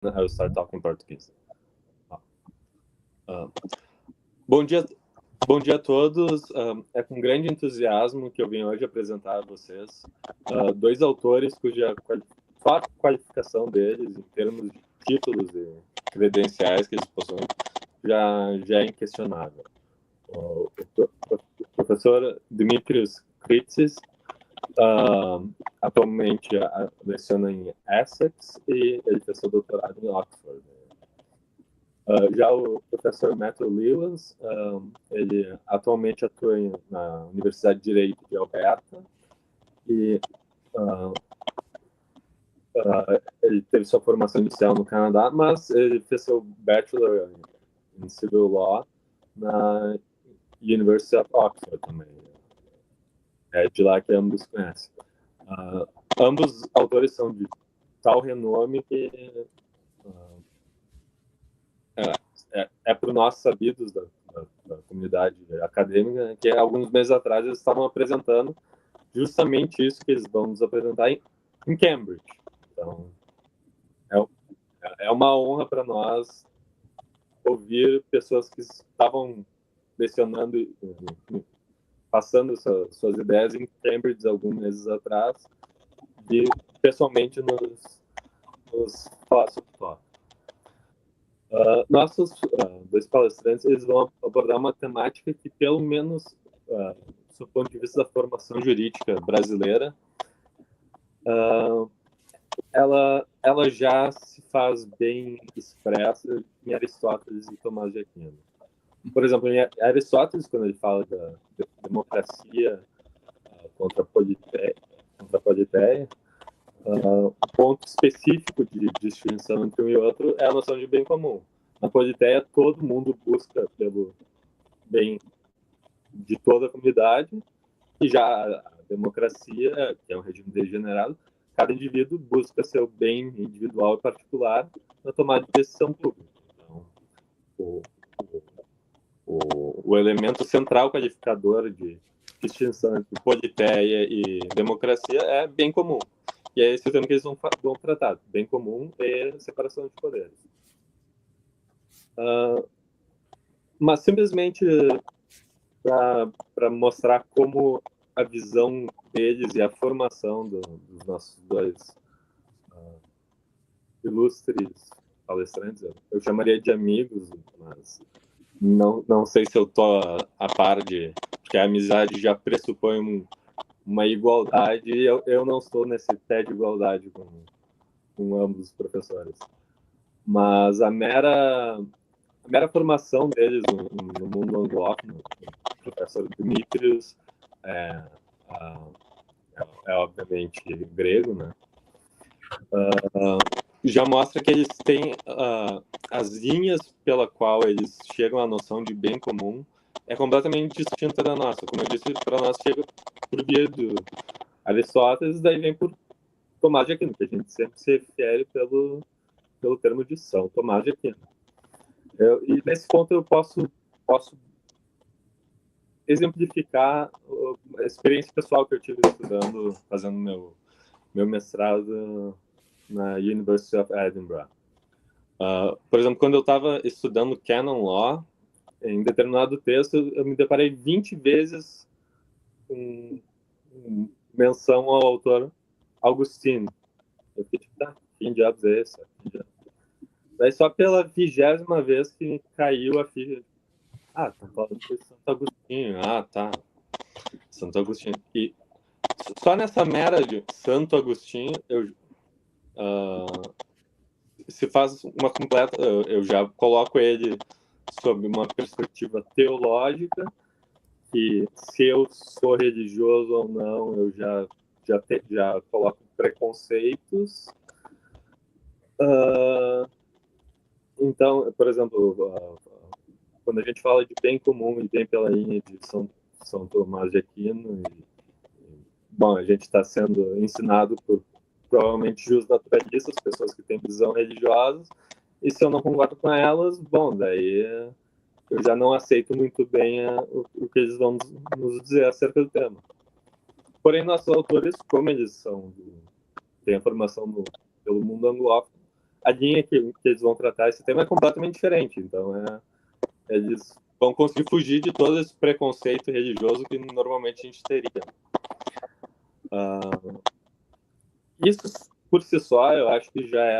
Eu start talking em português. Bom dia a todos. É com grande entusiasmo que eu vim hoje apresentar a vocês dois autores cuja qualificação deles, em termos de títulos e credenciais que eles possuem, já é inquestionável. O professor Dimitrios Kyritsis atualmente leciona em Essex e ele fez seu doutorado em Oxford. Já o professor Lewans, ele atualmente atua na Universidade de Direito de Alberta e ele teve sua formação inicial no Canadá, mas ele fez seu Bachelor em Civil Law na University of Oxford também. É de lá que ambos conhecem. Ambos autores são de tal renome que por nós sabidos da comunidade acadêmica que alguns meses atrás eles estavam apresentando justamente isso que eles vão nos apresentar em Cambridge. Então, é uma honra para nós ouvir pessoas que estavam lecionando, passando suas ideias em Cambridge alguns meses atrás e pessoalmente nos falar sobre o tópico. Nossos dois palestrantes eles vão abordar uma temática que, pelo menos, do ponto de vista da formação jurídica brasileira, ela já se faz bem expressa em Aristóteles e Tomás de Aquino. Por exemplo, em Aristóteles, quando ele fala da democracia contra a politeia, o ponto específico de distinção entre um e outro é a noção de bem comum. Na politeia, todo mundo busca pelo bem de toda a comunidade, e já a democracia, que é um regime degenerado, cada indivíduo busca seu bem individual e particular na tomada de decisão pública. Então, o elemento central qualificador de distinção entre politeia e democracia é bem comum. E é esse o tema que eles vão tratar, bem comum e separação de poderes. Mas simplesmente para mostrar como a visão deles e a formação dos nossos dois ilustres palestrantes, eu chamaria de amigos, mas não sei se eu estou a par de... Porque a amizade já pressupõe uma igualdade, e eu não estou nesse pé de igualdade com ambos os professores. Mas a mera formação deles no mundo anglófono, o professor Dimitrios é obviamente grego, né? Já mostra que eles têm as linhas pela qual eles chegam à noção de bem comum é completamente distinta da nossa. Como eu disse, para nós chega por via do Aristóteles, daí vem por Tomás de Aquino, que a gente sempre se refere pelo termo de São Tomás de Aquino. E nesse ponto eu posso exemplificar a experiência pessoal que eu tive estudando, fazendo meu mestrado na University of Edinburgh. Por exemplo, quando eu estava estudando Canon Law, em determinado texto, eu me deparei 20 vezes com menção ao autor Agostinho. Eu fiquei tipo, quem diabos é esse? Daí só pela 20ª vez que me caiu a ficha. Tá falando de Santo Agostinho. Tá. Santo Agostinho. E só nessa mera de Santo Agostinho, se faz uma completa... Eu já coloco ele sob uma perspectiva teológica, que se eu sou religioso ou não, eu já coloco preconceitos. Então, por exemplo, quando a gente fala de bem comum e bem pela linha de São Tomás de Aquino, bom, a gente está sendo ensinado por provavelmente justnaturalistas, pessoas que têm visão religiosa, e se eu não concordo com elas, bom, daí eu já não aceito muito bem o que eles vão nos dizer acerca do tema. Porém, nossos autores, como eles têm a formação pelo mundo anglófono, a linha que eles vão tratar esse tema é completamente diferente. Então, eles vão conseguir fugir de todo esse preconceito religioso que normalmente a gente teria. Isso, por si só, eu acho que já é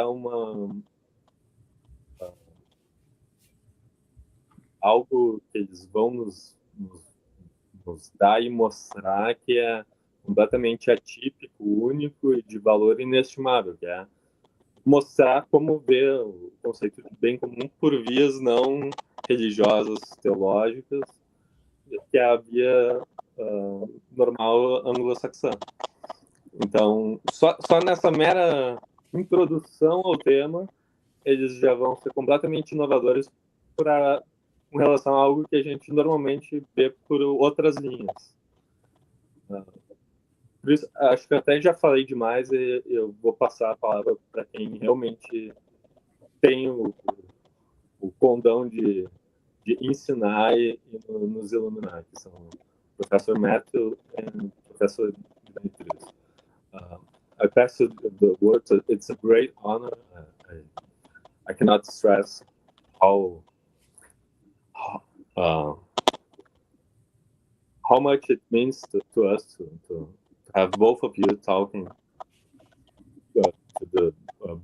algo que eles vão nos dar e mostrar que é completamente atípico, único e de valor inestimável, que é mostrar como ver o conceito de bem comum por vias não religiosas, teológicas, que é a via normal anglo-saxã. Então, só nessa mera introdução ao tema, eles já vão ser completamente inovadores com relação a algo que a gente normalmente vê por outras linhas. Por isso, acho que eu até já falei demais e eu vou passar a palavra para quem realmente tem o condão de ensinar e nos iluminar, que são o professor MPhil e o professor Dimitrios. I pass the word. It's a great honor. I cannot stress how much it means to us to have both of you talking to the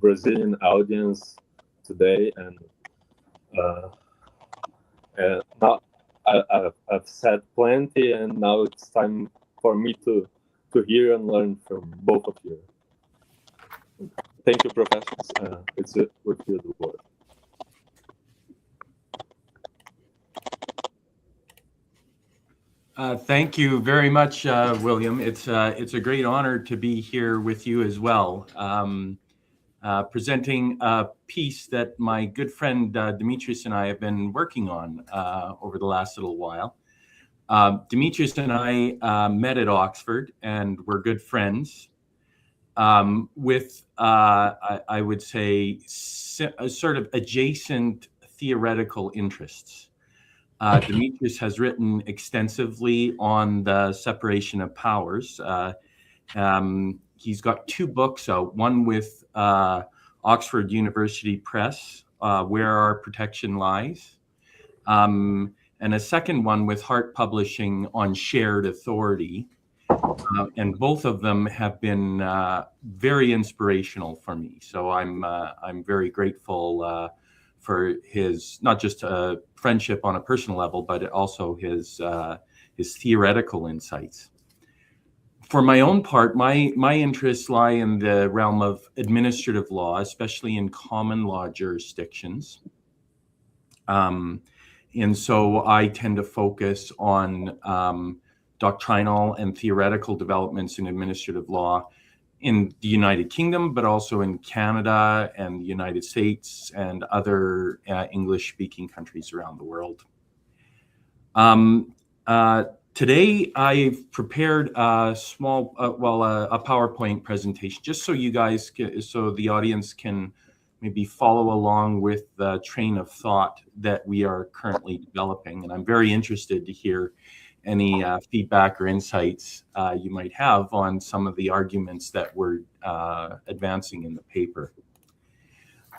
Brazilian audience today. And now I've said plenty, and now it's time for me to hear and learn from both of you. Thank you, professors. It's with you the word. Thank you very much, William. It's a great honor to be here with you as well, presenting a piece that my good friend Dimitrios and I have been working on over the last little while. Dimitrios and I met at Oxford and we're good friends with, I would say, sort of adjacent theoretical interests. Dimitrios has written extensively on the separation of powers. He's got 2 books out, one with Oxford University Press, Where Our Protection Lies, and a second one with Hart Publishing on shared authority. And both of them have been very inspirational for me. So I'm very grateful for his, not just friendship on a personal level, but also his theoretical insights. For my own part, my interests lie in the realm of administrative law, especially in common law jurisdictions. And so I tend to focus on doctrinal and theoretical developments in administrative law in the United Kingdom, but also in Canada and the United States and other English-speaking countries around the world. Today, I've prepared a small, a PowerPoint presentation, just so you guys, so the audience can maybe follow along with the train of thought that we are currently developing. And I'm very interested to hear any feedback or insights you might have on some of the arguments that we're advancing in the paper.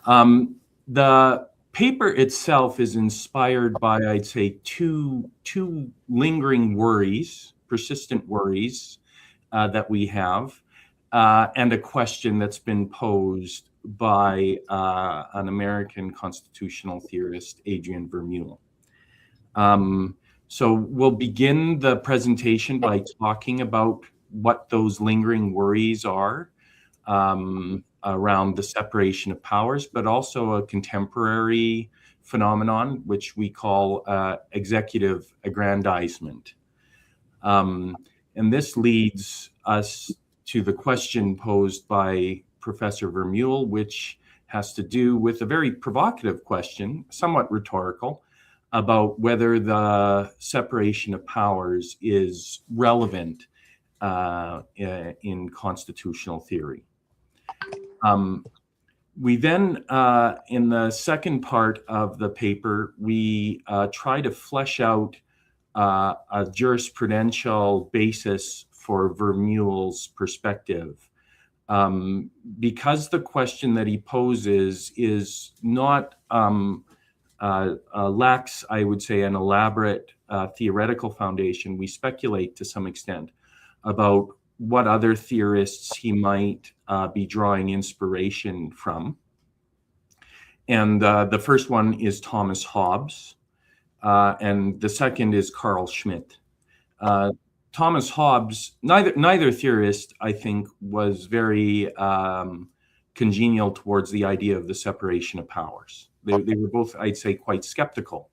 The paper itself is inspired by, I'd say, two lingering worries, persistent worries that we have, and a question that's been posed by an American constitutional theorist, Adrian Vermeule. So we'll begin the presentation by talking about what those lingering worries are around the separation of powers, but also a contemporary phenomenon, which we call executive aggrandizement. And this leads us to the question posed by Professor Vermeule, which has to do with a very provocative question, somewhat rhetorical, about whether the separation of powers is relevant in constitutional theory. We then, in the second part of the paper, we try to flesh out a jurisprudential basis for Vermeule's perspective because the question that he poses is not lacks, I would say, an elaborate theoretical foundation. We speculate to some extent about what other theorists he might be drawing inspiration from. And the first one is Thomas Hobbes, and the second is Carl Schmitt. Thomas Hobbes, neither theorist, I think, was very congenial towards the idea of the separation of powers. They were both, I'd say, quite skeptical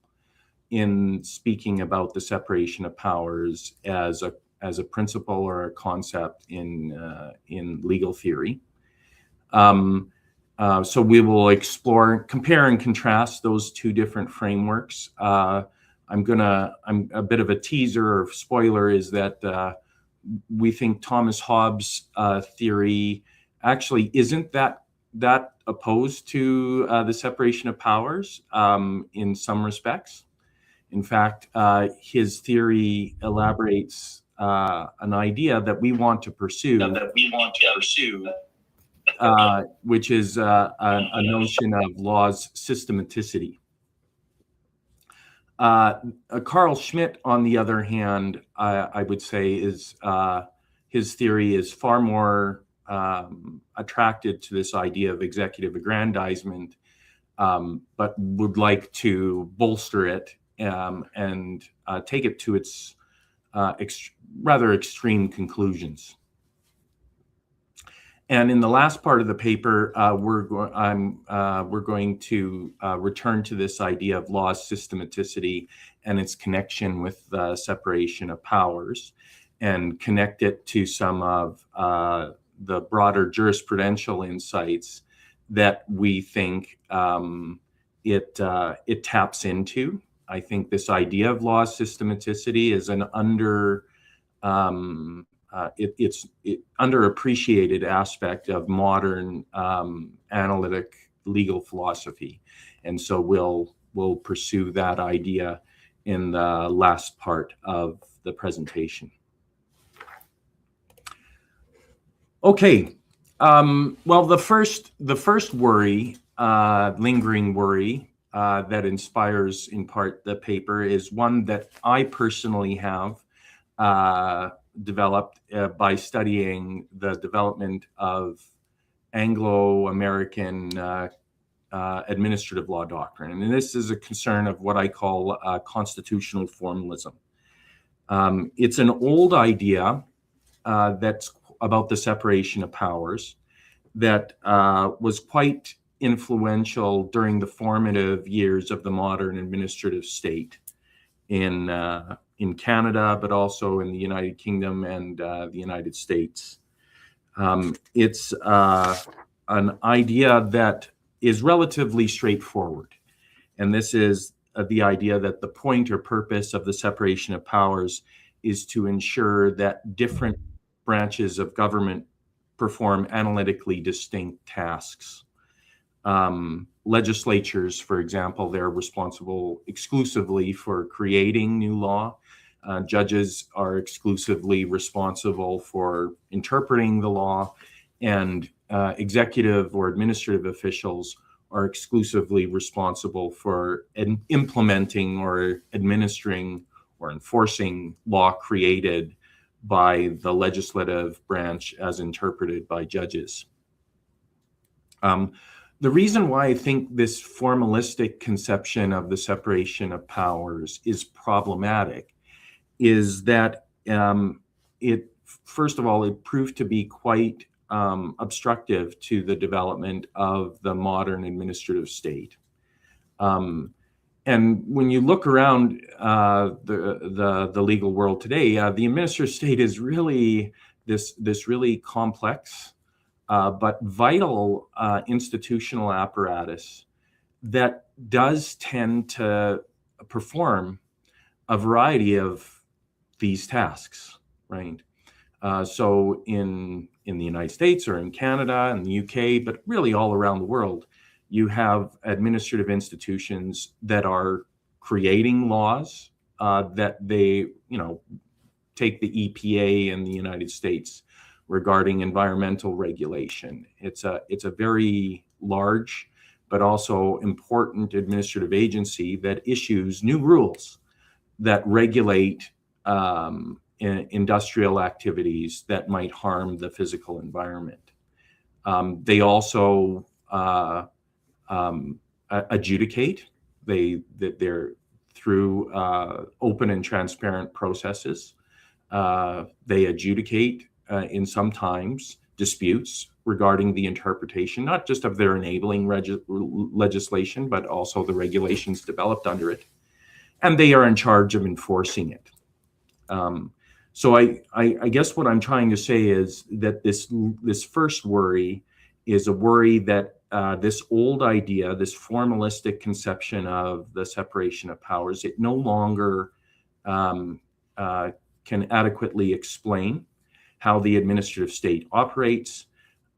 in speaking about the separation of powers as a principle or a concept in legal theory. So we will explore, compare and contrast those two different frameworks. I'm a bit of a teaser or spoiler is that we think Thomas Hobbes' theory actually isn't that opposed to the separation of powers in some respects. In fact, his theory elaborates an idea that we want to pursue, which is a notion of law's systematicity. Carl Schmitt, on the other hand, I would say is his theory is far more attracted to this idea of executive aggrandizement, but would like to bolster it and take it to its rather extreme conclusions. And in the last part of the paper, we're going to return to this idea of law's systematicity and its connection with the separation of powers, and connect it to some of the broader jurisprudential insights that we think it taps into. I think this idea of law's systematicity is an it's underappreciated aspect of modern analytic legal philosophy, and so we'll pursue that idea in the last part of the presentation. Okay, well, the first worry, lingering worry that inspires in part the paper is one that I personally have developed by studying the development of Anglo-American administrative law doctrine. And this is a concern of what I call constitutional formalism. It's an old idea that's about the separation of powers that was quite influential during the formative years of the modern administrative state in Canada, but also in the United Kingdom and the United States. It's an idea that is relatively straightforward. And this is the idea that the point or purpose of the separation of powers is to ensure that different branches of government perform analytically distinct tasks. Legislatures, for example, they're responsible exclusively for creating new law. Judges are exclusively responsible for interpreting the law, and executive or administrative officials are exclusively responsible for implementing or administering or enforcing law created by the legislative branch as interpreted by judges. The reason why I think this formalistic conception of the separation of powers is problematic is that first of all, it proved to be quite obstructive to the development of the modern administrative state. And when you look around the legal world today, the administrative state is really this really complex but vital institutional apparatus that does tend to perform a variety of these tasks, right? So in the United States or in Canada and the UK, but really all around the world, you have administrative institutions that are creating laws that they, take the EPA in the United States regarding environmental regulation. It's a very large but also important administrative agency that issues new rules that regulate industrial activities that might harm the physical environment. They also adjudicate. They're through open and transparent processes. They adjudicate in sometimes disputes regarding the interpretation, not just of their enabling legislation, but also the regulations developed under it. And they are in charge of enforcing it. So I guess what I'm trying to say is that this first worry is a worry that this old idea, this formalistic conception of the separation of powers, it no longer can adequately explain how the administrative state operates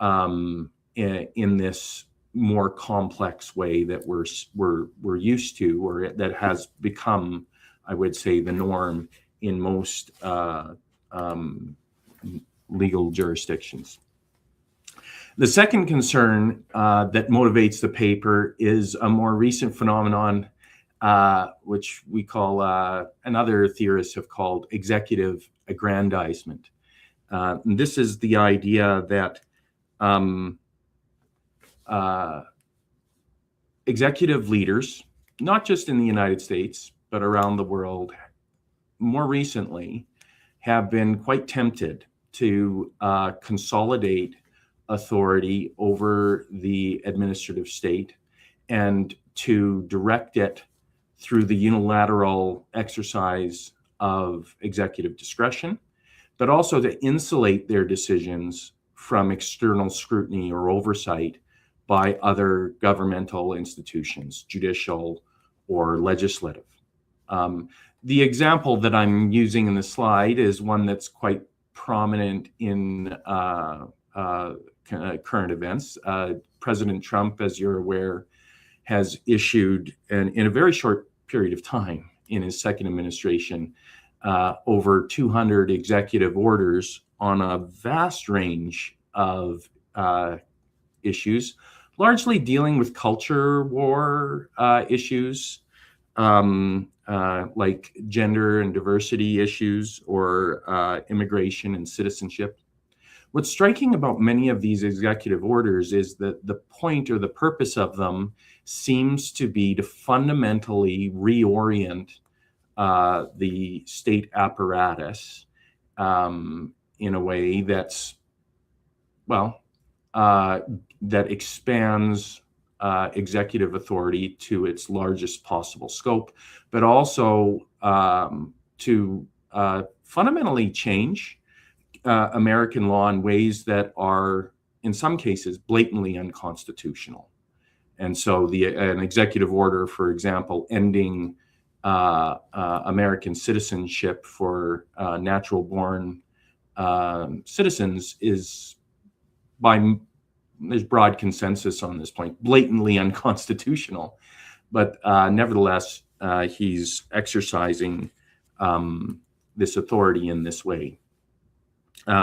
in this more complex way that we're used to, or that has become, I would say, the norm in most legal jurisdictions. The second concern that motivates the paper is a more recent phenomenon, which we call, and other theorists have called, executive aggrandizement. And this is the idea that executive leaders, not just in the United States, but around the world, more recently have been quite tempted to consolidate authority over the administrative state and to direct it through the unilateral exercise of executive discretion, but also to insulate their decisions from external scrutiny or oversight by other governmental institutions, judicial or legislative. The example that I'm using in the slide is one that's quite prominent in current events. President Trump, as you're aware, has issued, in a very short period of time in his second administration, over 200 executive orders on a vast range of issues, largely dealing with culture war issues, like gender and diversity issues, or immigration and citizenship. What's striking about many of these executive orders is that the point or the purpose of them seems to be to fundamentally reorient the state apparatus in a way that's, well, that expands executive authority to its largest possible scope, but also to fundamentally change American law in ways that are, in some cases, blatantly unconstitutional. And so an executive order, for example, ending American citizenship for natural-born citizens is, there's broad consensus on this point, blatantly unconstitutional. But nevertheless, he's exercising this authority in this way.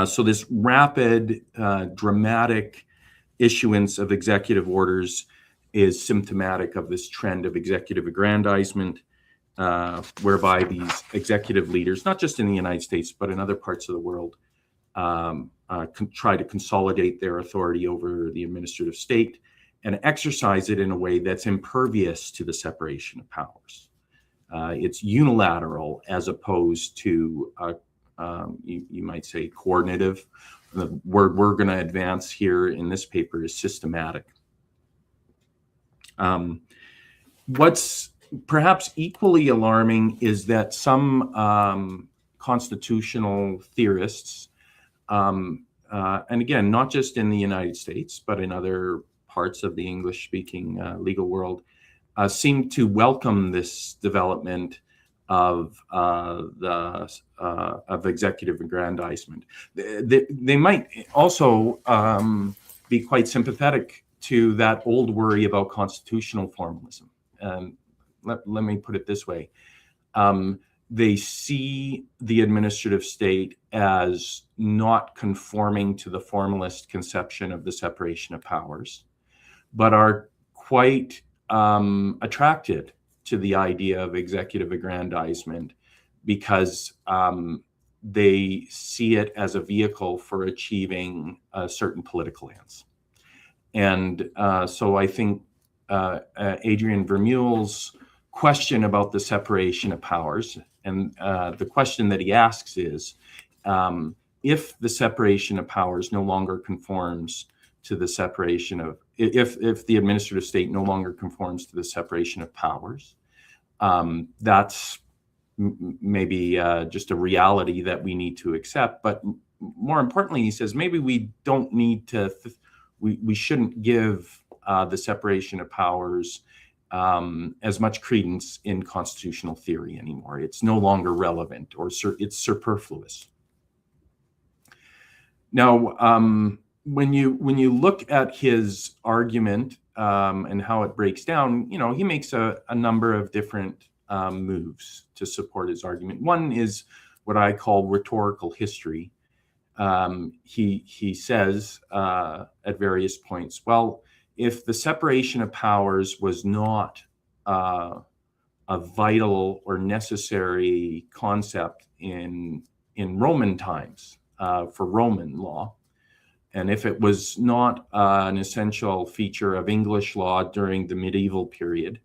So this rapid, dramatic issuance of executive orders is symptomatic of this trend of executive aggrandizement, whereby these executive leaders, not just in the United States, but in other parts of the world, try to consolidate their authority over the administrative state and exercise it in a way that's impervious to the separation of powers. It's unilateral as opposed to, you might say, coordinative. The word we're going to advance here in this paper is systematic. What's perhaps equally alarming is that some constitutional theorists, and again, not just in the United States, but in other parts of the English-speaking legal world, seem to welcome this development of executive aggrandizement. They might also be quite sympathetic to that old worry about constitutional formalism. Let me put it this way. they see the administrative state as not conforming to the formalist conception of the separation of powers, but are quite attracted to the idea of executive aggrandizement because they see it as a vehicle for achieving certain political ends. And so I think Adrian Vermeule's question about the separation of powers, and the question that he asks is, if the separation of powers no longer conforms to the separation of, if the administrative state no longer conforms to the separation of powers, that's maybe just a reality that we need to accept. But more importantly, he says, maybe we don't need to, we shouldn't give the separation of powers as much credence in constitutional theory anymore. It's no longer relevant, or it's superfluous. Now, when you look at his argument and how it breaks down, you know, he makes a number of different moves to support his argument. One is what I call rhetorical history. He says at various points, well, if the separation of powers was not a vital or necessary concept in Roman times for Roman law, and if it was not an essential feature of English law during the medieval period,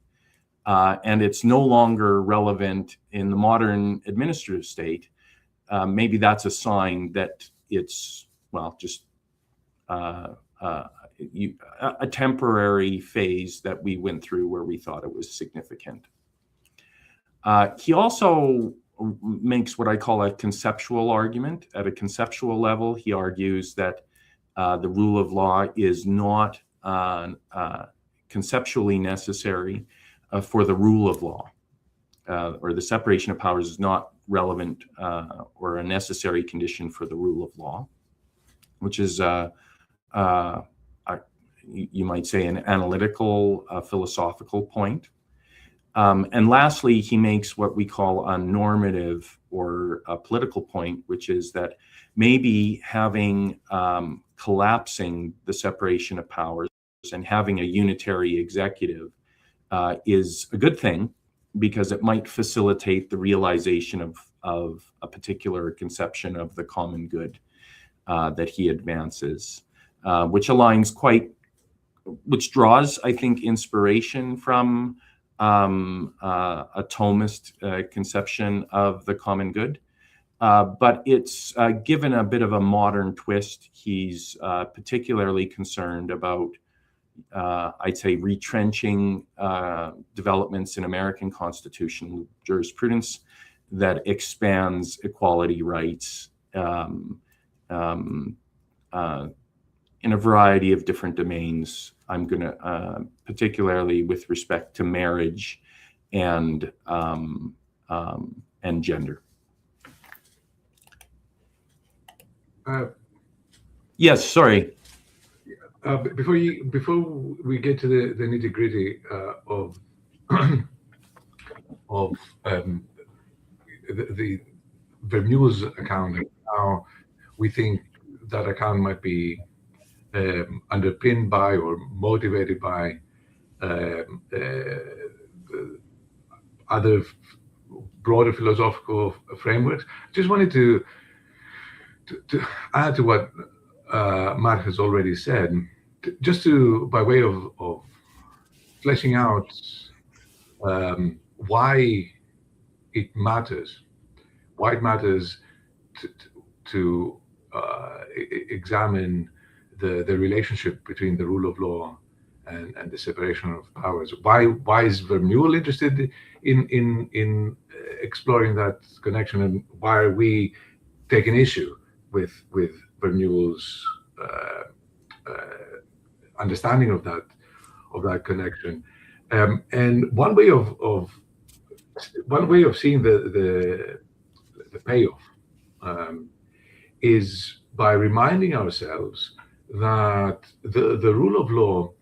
and it's no longer relevant in the modern administrative state, maybe that's a sign that it's, well, just a temporary phase that we went through where we thought it was significant. He also makes what I call a conceptual argument. At a conceptual level, he argues that the rule of law is not conceptually necessary for the rule of law, or the separation of powers is not relevant or a necessary condition for the rule of law, which is, you might say, an analytical, philosophical point. And lastly, he makes what we call a normative or a political point, which is that maybe having collapsing the separation of powers and having a unitary executive is a good thing, because it might facilitate the realization of a particular conception of the common good that he advances, which draws, I think, inspiration from a Thomist conception of the common good. But it's given a bit of a modern twist. He's particularly concerned about, I'd say, retrenching developments in American constitutional jurisprudence that expands equality rights in a variety of different domains. I'm going to, particularly with respect to marriage and gender. Yes, sorry. Before we get to the nitty-gritty of the Vermeule's account, and how we think that account might be underpinned by or motivated by other broader philosophical frameworks, I just wanted to add to what Matt has already said, just by way of fleshing out why it matters to examine the relationship between the rule of law and the separation of powers. Why is Vermeule interested in exploring that connection, and why are we taking issue with Vermeule's understanding of that connection? And one way of seeing the payoff is by reminding ourselves that the rule of law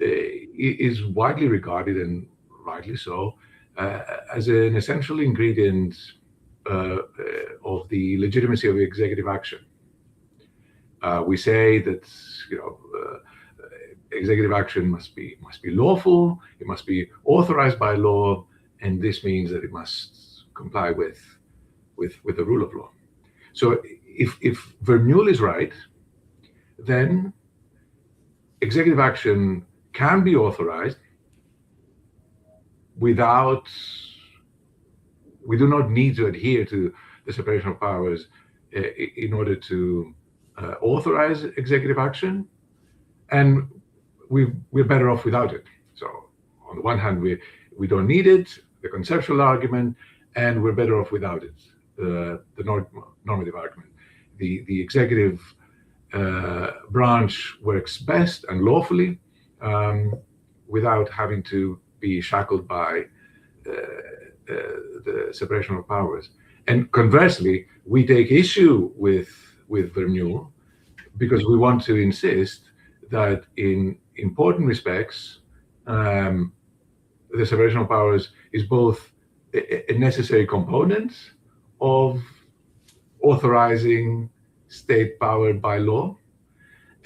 is widely regarded, and rightly so, as an essential ingredient of the legitimacy of executive action. We say that executive action must be lawful, it must be authorized by law, and this means that it must comply with the rule of law. So if Vermeulen is right, then executive action can be authorized without, we do not need to adhere to the separation of powers in order to authorize executive action, and we're better off without it. So on the one hand, we don't need it, the conceptual argument, and we're better off without it, the normative argument. The executive branch works best and lawfully without having to be shackled by the separation of powers. And conversely, we take issue with Vermeulen because we want to insist that in important respects, the separation of powers is both a necessary component of authorizing state power by law,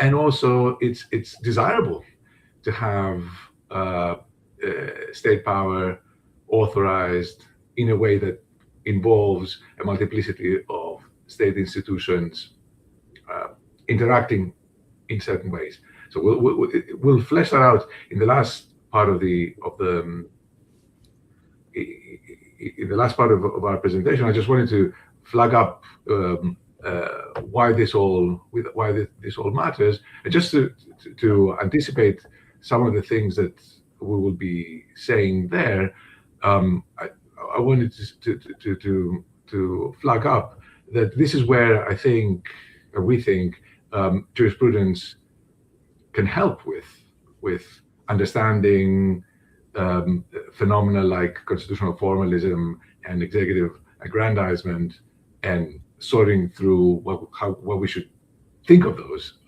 and also it's desirable to have state power authorized in a way that involves a multiplicity of state institutions interacting in certain ways. So we'll flesh that out in the last part of our presentation. I just wanted to flag up why this all matters, and just to anticipate some of the things that we will be saying there. I wanted to flag up that this is where I think, or we think, jurisprudence can help with understanding phenomena like constitutional formalism and executive aggrandizement, and sorting through what we should think of those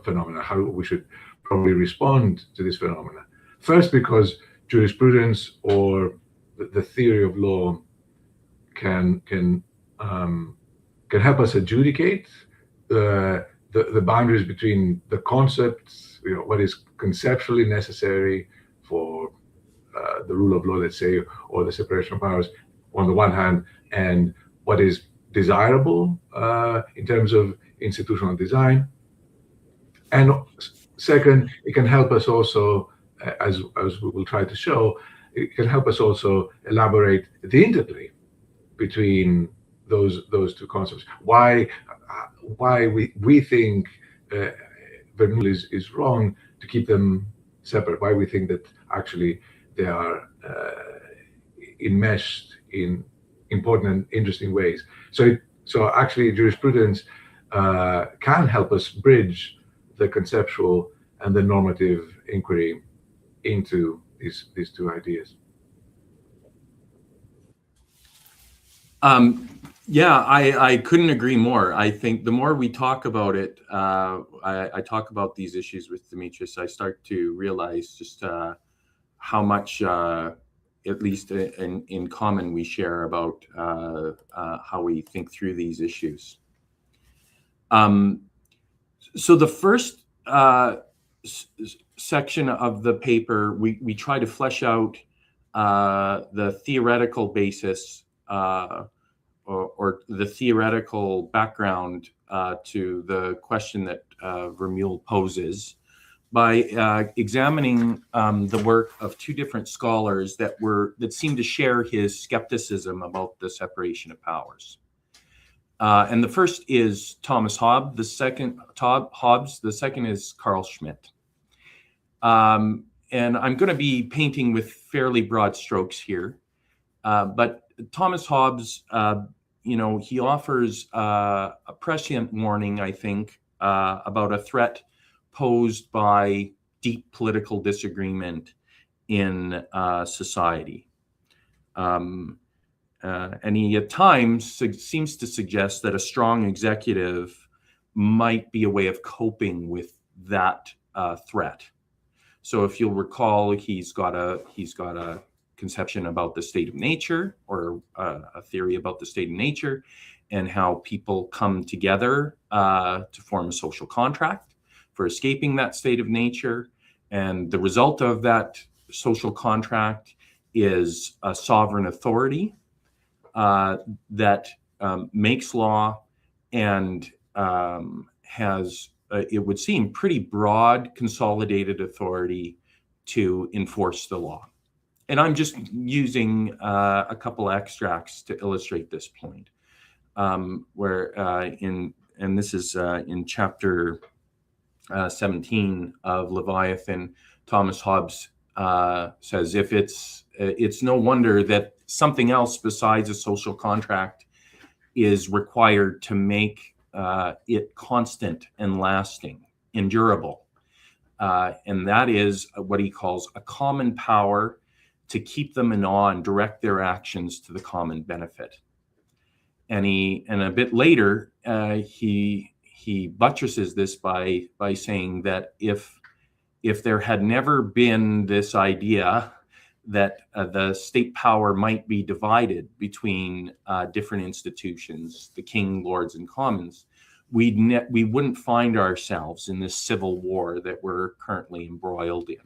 phenomena, how we should probably respond to this phenomena. First, because jurisprudence or the theory of law can help us adjudicate the boundaries between the concepts, what is conceptually necessary for the rule of law, let's say, or the separation of powers on the one hand, and what is desirable in terms of institutional design. And second, it can help us also, as we will try to show, it can help us also elaborate the interplay between those two concepts. Why we think Vermeulen is wrong to keep them separate. Why we think that actually they are enmeshed in important and interesting ways. So actually, jurisprudence can help us bridge the conceptual and the normative inquiry into these two ideas. Yeah, I couldn't agree more. I think the more we talk about it, I talk about these issues with Dimitrios, I start to realize just how much, at least in common, we share about how we think through these issues. So the first section of the paper, we try to flesh out the theoretical basis or the theoretical background to the question that Vermeulen poses by examining the work of two different scholars that seemed to share his skepticism about the separation of powers. And the first is Thomas Hobbes. The second is Carl Schmitt. And I'm going to be painting with fairly broad strokes here, but Thomas Hobbes, he offers a prescient warning, I think, about a threat posed by deep political disagreement in society. And he at times seems to suggest that a strong executive might be a way of coping with that threat. So if you'll recall, he's got a conception about the state of nature, or a theory about the state of nature, and how people come together to form a social contract for escaping that state of nature. And the result of that social contract is a sovereign authority that makes law and has, it would seem, pretty broad consolidated authority to enforce the law. And I'm just using a couple extracts to illustrate this point, and this is in chapter 17 of Leviathan. Thomas Hobbes says, if it's no wonder that something else besides a social contract is required to make it constant and lasting, endurable. And that is what he calls a common power to keep them in awe and direct their actions to the common benefit. And a bit later, he buttresses this by saying that if there had never been this idea that the state power might be divided between different institutions, the king, lords, and commons, we wouldn't find ourselves in this civil war that we're currently embroiled in.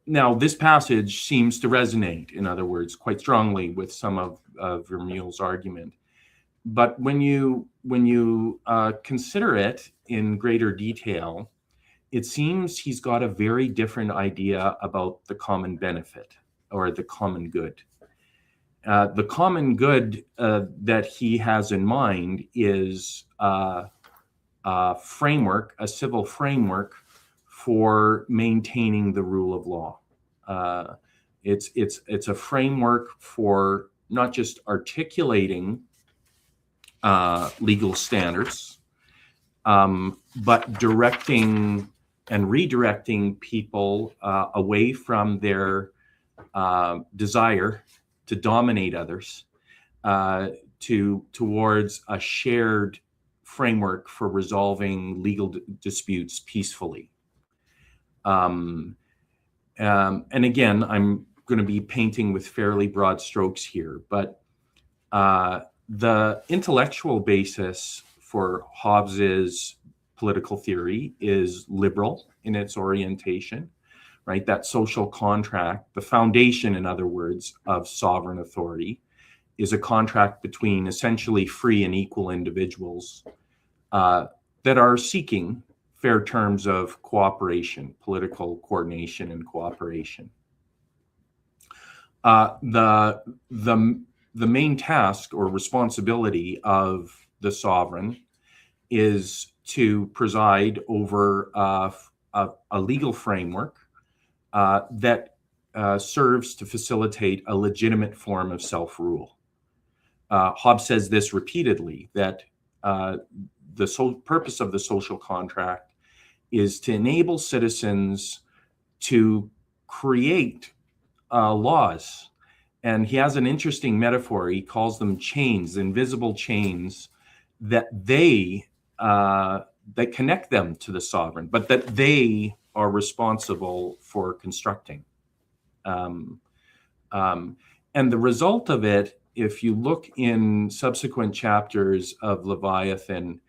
Now, this passage seems to resonate, in other words, quite strongly with some of Vermeule's argument. But when you consider it in greater detail, it seems he's got a very different idea about the common benefit, or the common good. The common good that he has in mind is a framework, a civil framework for maintaining the rule of law. It's a framework for not just articulating legal standards, but directing and redirecting people away from their desire to dominate others towards a shared framework for resolving legal disputes peacefully. And again, I'm going to be painting with fairly broad strokes here, but the intellectual basis for Hobbes's political theory is liberal in its orientation, right? That social contract, the foundation, in other words, of sovereign authority, is a contract between essentially free and equal individuals that are seeking fair terms of cooperation, political coordination and cooperation. The main task or responsibility of the sovereign is to preside over a legal framework that serves to facilitate a legitimate form of self-rule. Hobbes says this repeatedly, that the sole purpose of the social contract is to enable citizens to create laws. And he has an interesting metaphor. He calls them chains, invisible chains, that that connect them to the sovereign, but that they are responsible for constructing. And the result of it, if you look in subsequent chapters of Leviathan,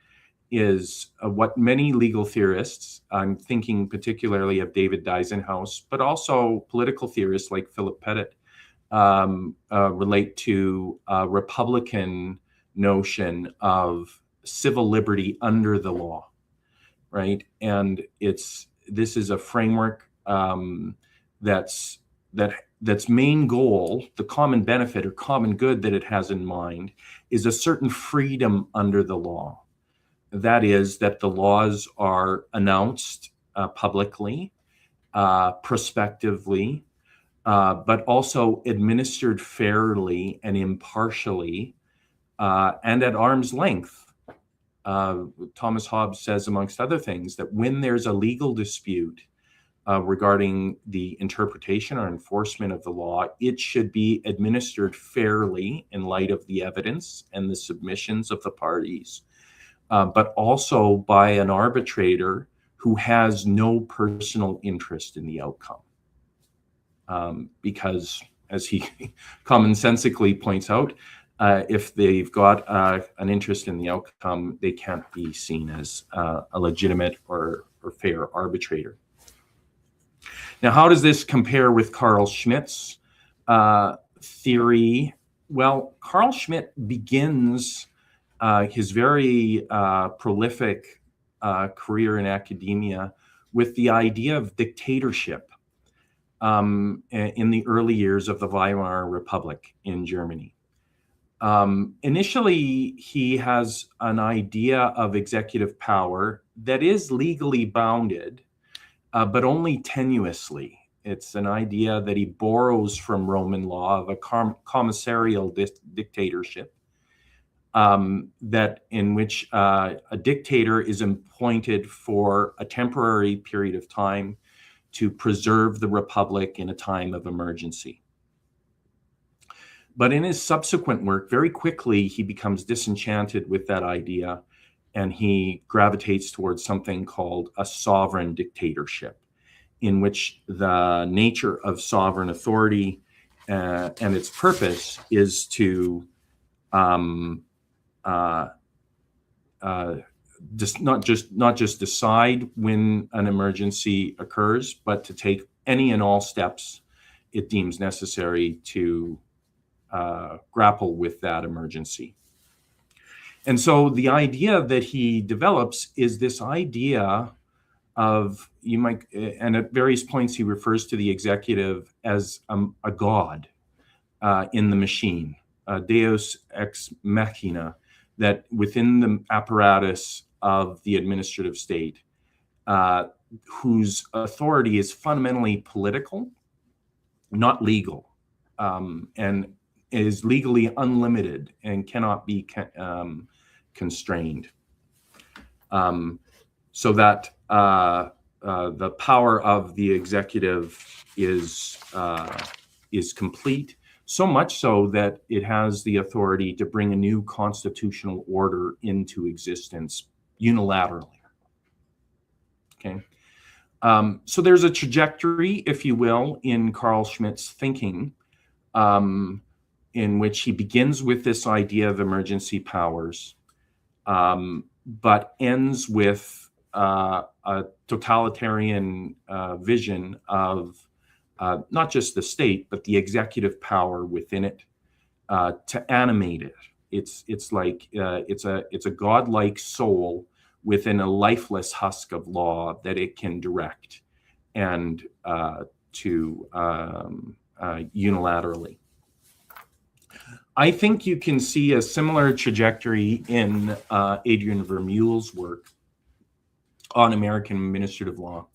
is what many legal theorists, I'm thinking particularly of David Deisenhouse, but also political theorists like Philip Pettit, relate to a Republican notion of civil liberty under the law, right? And this is a framework that's main goal, the common benefit or common good that it has in mind, is a certain freedom under the law. That is, that the laws are announced publicly, prospectively, but also administered fairly and impartially, and at arm's length. Thomas Hobbes says, amongst other things, that when there's a legal dispute regarding the interpretation or enforcement of the law, it should be administered fairly in light of the evidence and the submissions of the parties, but also by an arbitrator who has no personal interest in the outcome. because, as he commonsensically points out, if they've got an interest in the outcome, they can't be seen as a legitimate or fair arbitrator. Now, how does this compare with Carl Schmitt's theory? Well, Carl Schmitt begins his very prolific career in academia with the idea of dictatorship in the early years of the Weimar Republic in Germany. Initially, he has an idea of executive power that is legally bounded, but only tenuously. It's an idea that he borrows from Roman law of a commissarial dictatorship, that in which a dictator is appointed for a temporary period of time to preserve the republic in a time of emergency. But in his subsequent work, very quickly, he becomes disenchanted with that idea, and he gravitates towards something called a sovereign dictatorship, in which the nature of sovereign authority and its purpose is to not just decide when an emergency occurs, but to take any and all steps it deems necessary to grapple with that emergency. And so the idea that he develops is this idea of, and at various points he refers to the executive as a god in the machine, deus ex machina, that within the apparatus of the administrative state, whose authority is fundamentally political, not legal, and is legally unlimited and cannot be constrained. So that the power of the executive is complete, so much so that it has the authority to bring a new constitutional order into existence unilaterally. Okay. So there's a trajectory, if you will, in Carl Schmitt's thinking, in which he begins with this idea of emergency powers, but ends with a totalitarian vision of not just the state, but the executive power within it, to animate it. It's like it's a godlike soul within a lifeless husk of law that it can direct and to unilaterally. I think you can see a similar trajectory in Adrian Vermeule's work on American administrative law.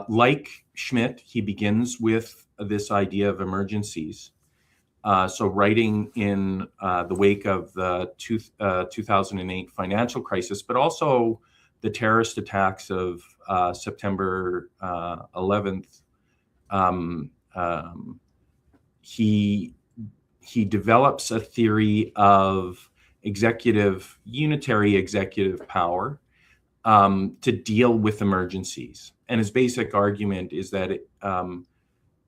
Like Schmitt, he begins with this idea of emergencies. So writing in the wake of the 2008 financial crisis, but also the terrorist attacks of September 11th, he develops a theory of unitary executive power to deal with emergencies. And his basic argument is that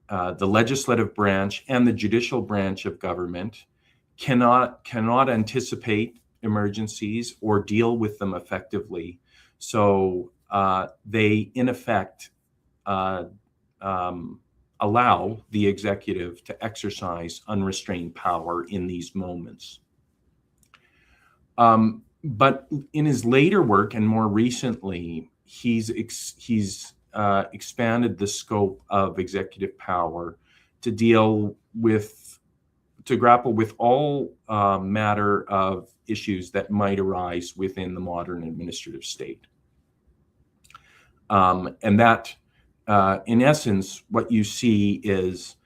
the legislative branch and the judicial branch of government cannot anticipate emergencies or deal with them effectively. So they, in effect, allow the executive to exercise unrestrained power in these moments. But in his later work and more recently, he's expanded the scope of executive power to grapple with all matter of issues that might arise within the modern administrative state. And that, in essence, what you see is,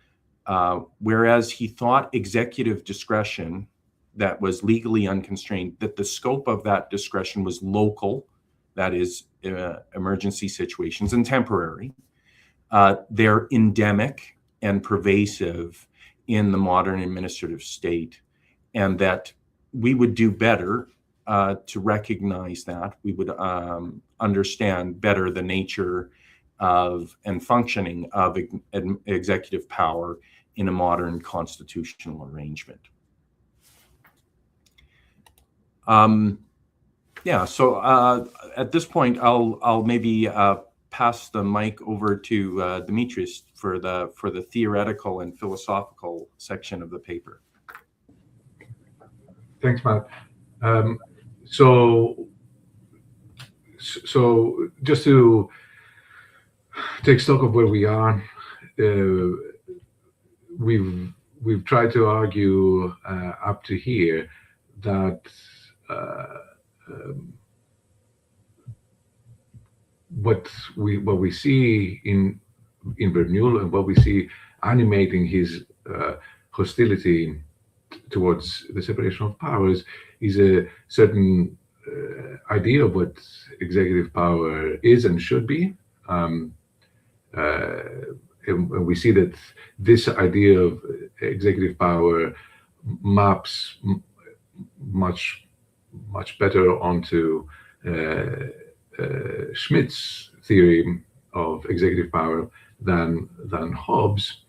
whereas he thought executive discretion that was legally unconstrained, that the scope of that discretion was local, that is, emergency situations, and temporary, they're endemic and pervasive in the modern administrative state, and that we would do better to recognize that. We would understand better the nature of and functioning of executive power in a modern constitutional arrangement. Yeah, so at this point, I'll maybe pass the mic over to Dimitrios for the theoretical and philosophical section of the paper. Thanks, Matt. So just to take stock of where we are, we've tried to argue up to here that what we see in Verneuil and what we see animating his hostility towards the separation of powers is a certain idea of what executive power is and should be. And we see that this idea of executive power maps much better onto Schmidt's theory of executive power than Hobbes,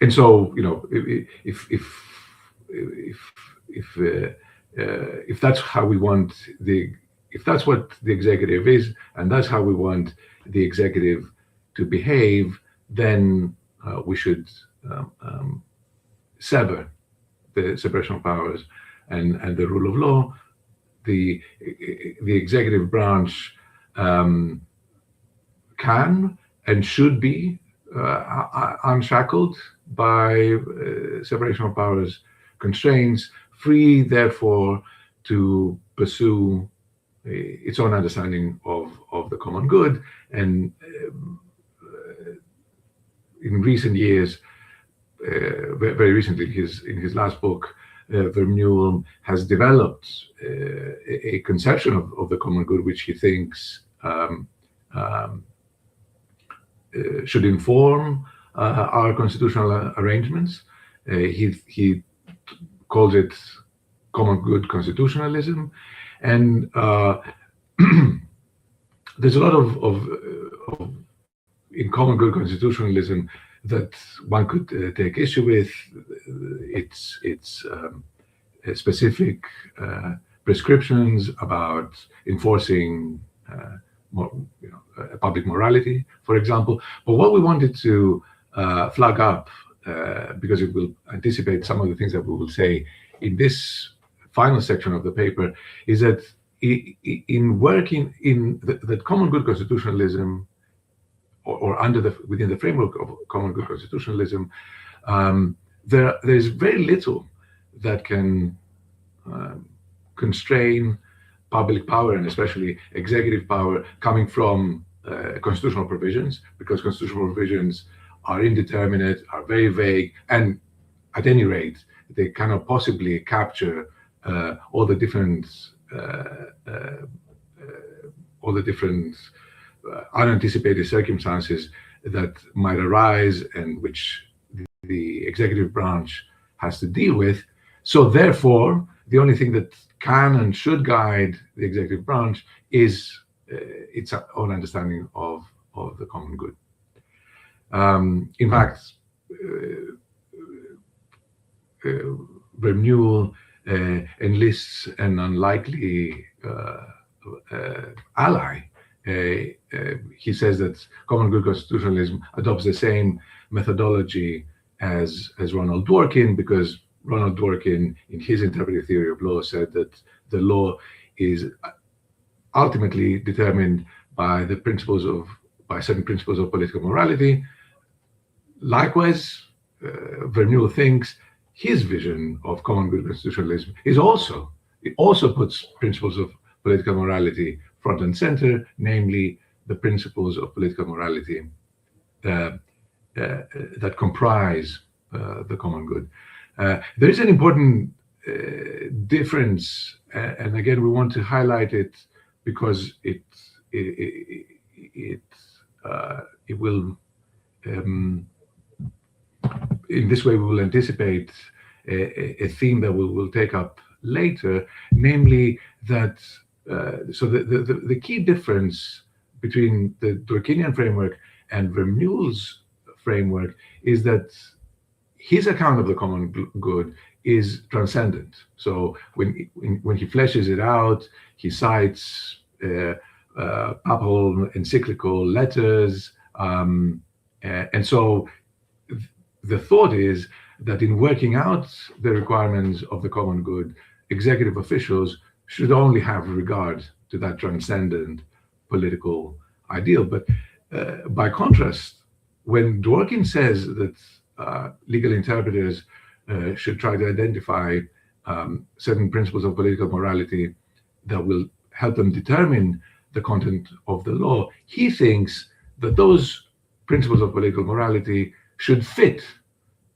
and so, you know, if that's how we want if that's what the executive is, and that's how we want the executive to behave, then we should sever the separation of powers and the rule of law. The executive branch can and should be unshackled by separation of powers constraints, free therefore to pursue its own understanding of the common good. And in recent years, very recently, in his last book, Verneuil has developed a conception of the common good, which he thinks should inform our constitutional arrangements. He calls it common good constitutionalism, and there's a lot of in common good constitutionalism that one could take issue with. It's specific prescriptions about enforcing public morality, for example. But what we wanted to flag up, because it will anticipate some of the things that we will say in this final section of the paper, is that in working in that common good constitutionalism, or within the framework of common good constitutionalism, there's very little that can constrain public power, and especially executive power, coming from constitutional provisions, because constitutional provisions are indeterminate, are very vague, and at any rate, they cannot possibly capture all the different unanticipated circumstances that might arise and which the executive branch has to deal with. So therefore, the only thing that can and should guide the executive branch is its own understanding of the common good. In fact, Verneuil enlists an unlikely ally. He says that common good constitutionalism adopts the same methodology as Ronald Dworkin, because Ronald Dworkin, in his interpretive theory of law, said that the law is ultimately determined by certain principles of political morality. Likewise, Verneuil thinks his vision of common good constitutionalism is also puts principles of political morality front and center, namely the principles of political morality that comprise the common good. There is an important difference, and again, we want to highlight it because it will, in this way, we will anticipate a theme that we will take up later, namely that so the key difference between the Dworkinian framework and Vermeule's framework is that his account of the common good is transcendent. So when he fleshes it out, he cites papal encyclical letters, and so the thought is that in working out the requirements of the common good, executive officials should only have regard to that transcendent political ideal. But by contrast, when Dworkin says that legal interpreters should try to identify certain principles of political morality that will help them determine the content of the law, he thinks that those principles of political morality should fit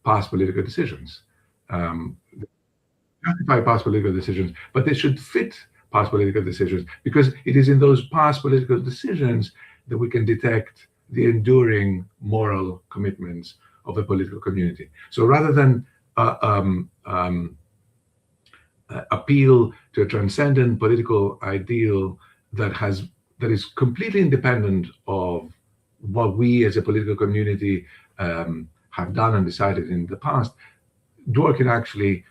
past political decisions. Justify past political decisions, but they should fit past political decisions, because it is in those past political decisions that we can detect the enduring moral commitments of a political community. So rather than appeal to a transcendent political ideal that is completely independent of what we as a political community have done and decided in the past, Dworkin actually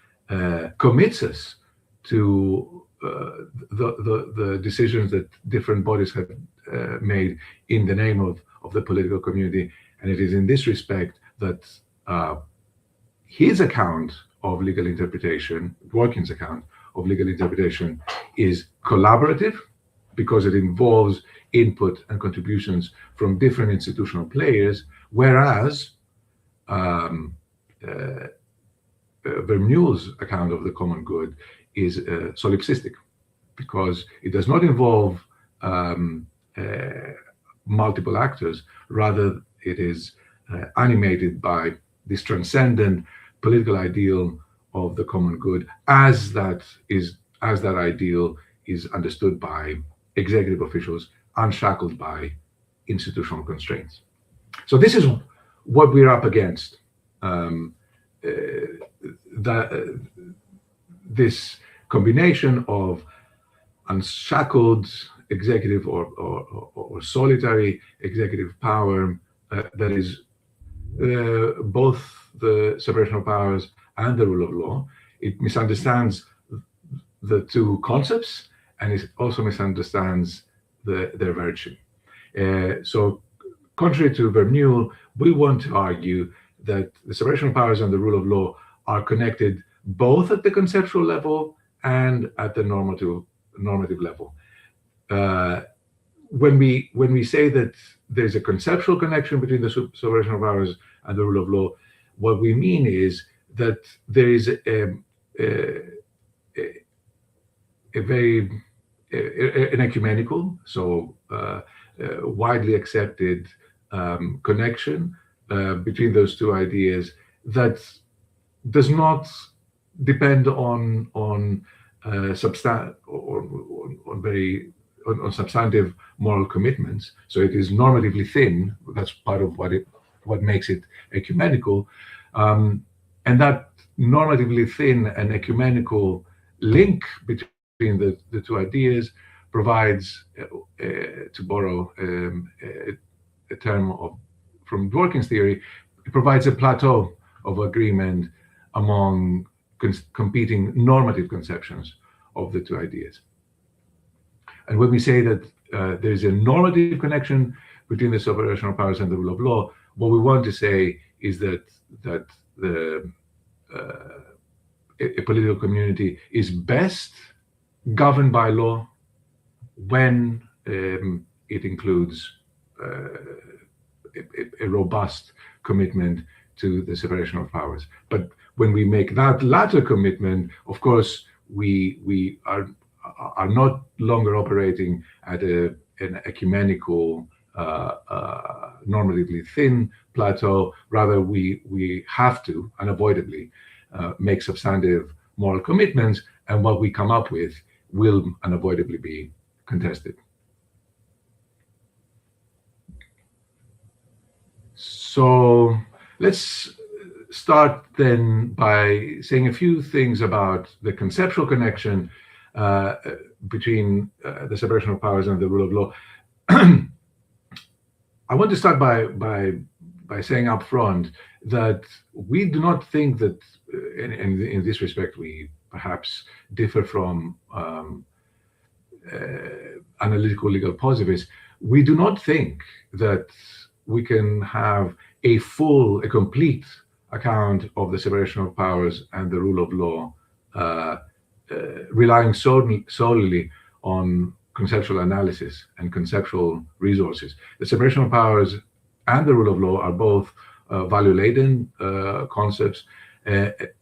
commits us to the decisions that different bodies have made in the name of the political community. And it is in this respect that his account of legal interpretation, Dworkin's account of legal interpretation, is collaborative because it involves input and contributions from different institutional players, whereas Vermeule's account of the common good is solipsistic, because it does not involve multiple actors. Rather, it is animated by this transcendent political ideal of the common good, as that ideal is understood by executive officials, unshackled by institutional constraints. So this is what we're up against. This combination of unshackled executive or solitary executive power that is both the separation of powers and the rule of law. It misunderstands the two concepts, and it also misunderstands their virtue. So contrary to Vermeule, we want to argue that the separation of powers and the rule of law are connected both at the conceptual level and at the normative level. When we say that there's a conceptual connection between the separation of powers and the rule of law, what we mean is that there is an ecumenical, so widely accepted connection between those two ideas that does not depend on substantive moral commitments. So it is normatively thin. That's part of what makes it ecumenical, and that normatively thin and ecumenical link between the two ideas provides, to borrow a term from Dworkin's theory, it provides a plateau of agreement among competing normative conceptions of the two ideas. And when we say that there is a normative connection between the separation of powers and the rule of law, what we want to say is that a political community is best governed by law when it includes a robust commitment to the separation of powers. But when we make that latter commitment, of course, we are not longer operating at an ecumenical, normatively thin plateau. Rather, we have to unavoidably make substantive moral commitments, and what we come up with will unavoidably be contested. So let's start then by saying a few things about the conceptual connection between the separation of powers and the rule of law. I want to start by saying up front that we do not think that, in this respect, we perhaps differ from analytical legal positivists. We do not think that we can have a complete account of the separation of powers and the rule of law relying solely on conceptual analysis and conceptual resources. The separation of powers and the rule of law are both value-laden concepts.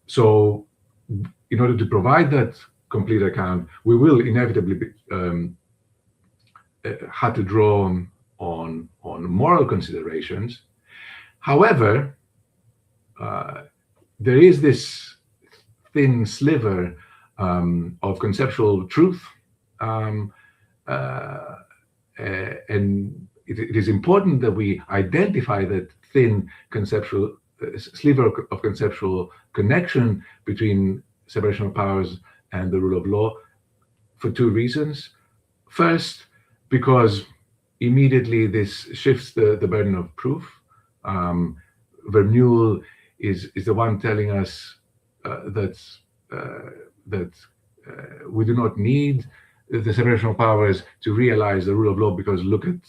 So in order to provide that complete account, we will inevitably have to draw on moral considerations. However, there is this thin sliver of conceptual truth, and it is important that we identify that thin conceptual sliver of conceptual connection between separation of powers and the rule of law for two reasons. First, because immediately this shifts the burden of proof. Vermeulen is the one telling us that we do not need the separation of powers to realize the rule of law, because look at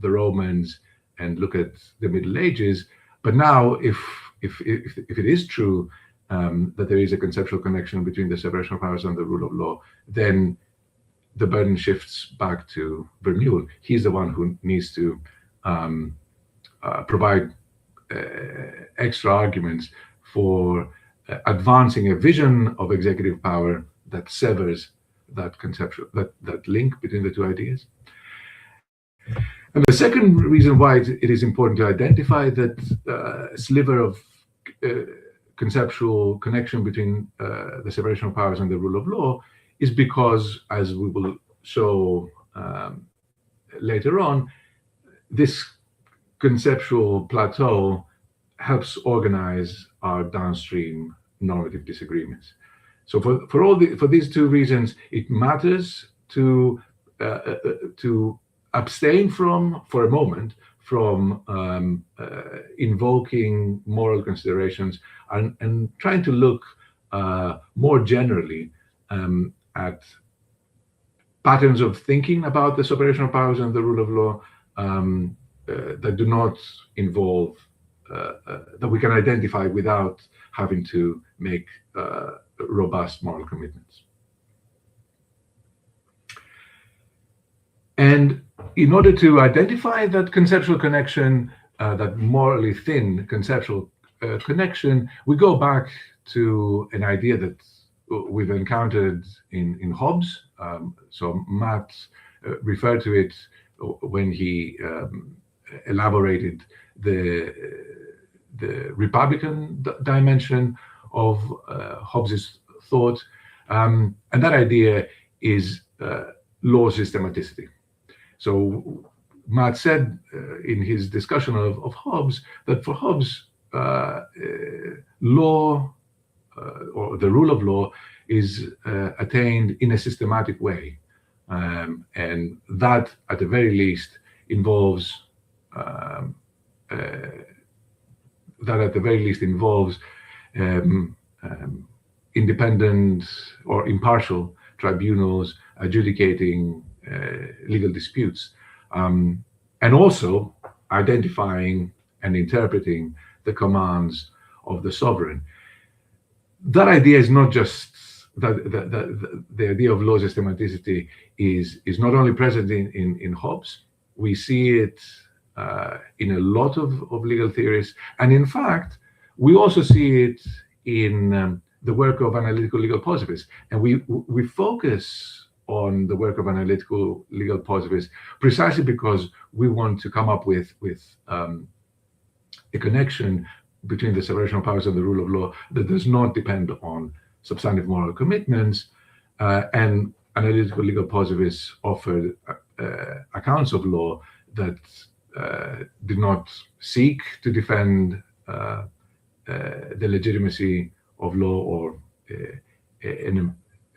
the Romans and look at the Middle Ages. But now, if it is true that there is a conceptual connection between the separation of powers and the rule of law, then the burden shifts back to Vermeulen. He's the one who needs to provide extra arguments for advancing a vision of executive power that severs that conceptual that link between the two ideas. And the second reason why it is important to identify that sliver of conceptual connection between the separation of powers and the rule of law is because, as we will show later on, this conceptual plateau helps organize our downstream normative disagreements. So for these two reasons, it matters to abstain for a moment from invoking moral considerations and trying to look more generally at patterns of thinking about the separation of powers and the rule of law that do not involve, that we can identify without having to make robust moral commitments. And in order to identify that conceptual connection, that morally thin conceptual connection, we go back to an idea that we've encountered in Hobbes. So Matt referred to it when he elaborated the Republican dimension of Hobbes's thought, and that idea is law systematicity. So Matt said in his discussion of Hobbes that for Hobbes, law or the rule of law is attained in a systematic way, and that at the very least involves independent or impartial tribunals adjudicating legal disputes, and also identifying and interpreting the commands of the sovereign. That idea is not just the idea of law systematicity is not only present in Hobbes. We see it in a lot of legal theories, and in fact, we also see it in the work of analytical legal positivists. And we focus on the work of analytical legal positivists precisely because we want to come up with a connection between the separation of powers and the rule of law that does not depend on substantive moral commitments, and analytical legal positivists offer accounts of law that do not seek to defend the legitimacy of law or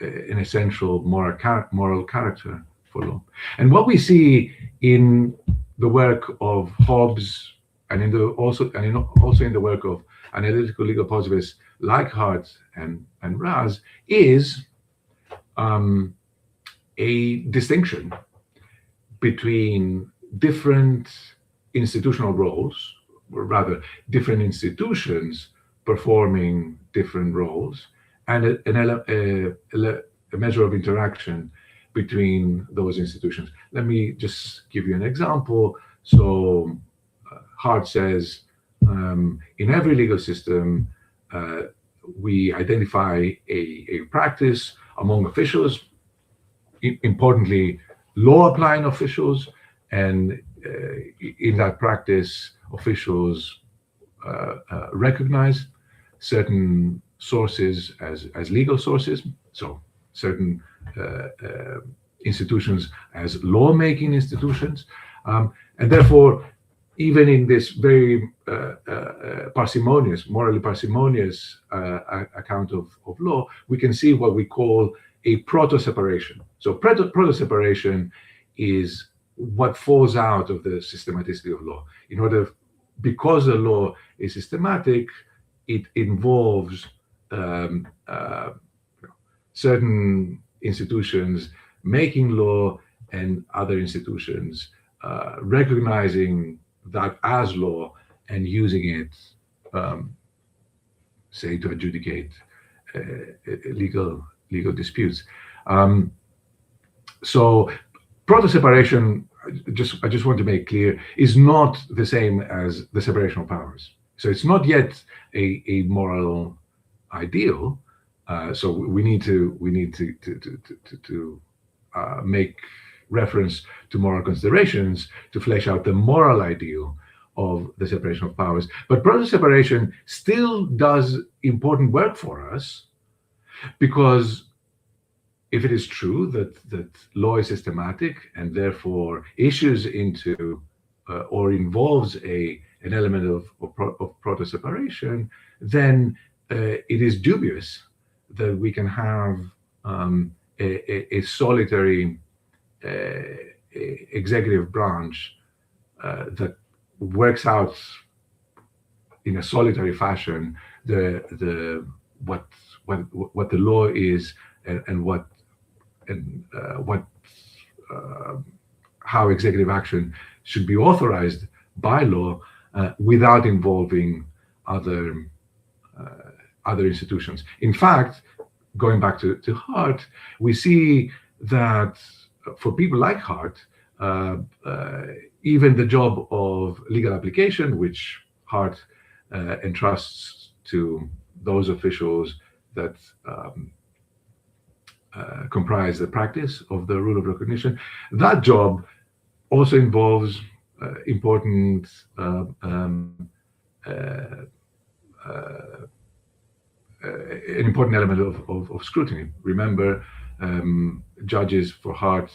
an essential moral character for law. And what we see in the work of Hobbes and also in the work of analytical legal positivists like Hart and Raz is a distinction between different institutional roles, or rather different institutions performing different roles, and a measure of interaction between those institutions. Let me just give you an example. So Hart says, in every legal system, we identify a practice among officials, importantly, law-applying officials, and in that practice, officials recognize certain sources as legal sources, so certain institutions as lawmaking institutions, and therefore, even in this very morally parsimonious account of law, we can see what we call a proto-separation. So proto-separation is what falls out of the systematicity of law. Because the law is systematic, it involves certain institutions making law and other institutions recognizing that as law and using it, say, to adjudicate legal disputes. So proto-separation, I just want to make clear, is not the same as the separation of powers. So it's not yet a moral ideal. So we need to make reference to moral considerations to flesh out the moral ideal of the separation of powers. But proto-separation still does important work for us, because if it is true that law is systematic and therefore issues into or involves an element of proto-separation, then it is dubious that we can have a solitary executive branch that works out in a solitary fashion what the law is and how executive action should be authorized by law without involving other institutions. In fact, going back to Hart, we see that for people like Hart, even the job of legal application, which Hart entrusts to those officials that comprise the practice of the rule of recognition, that job also involves important an important element of scrutiny. Remember, judges for Hart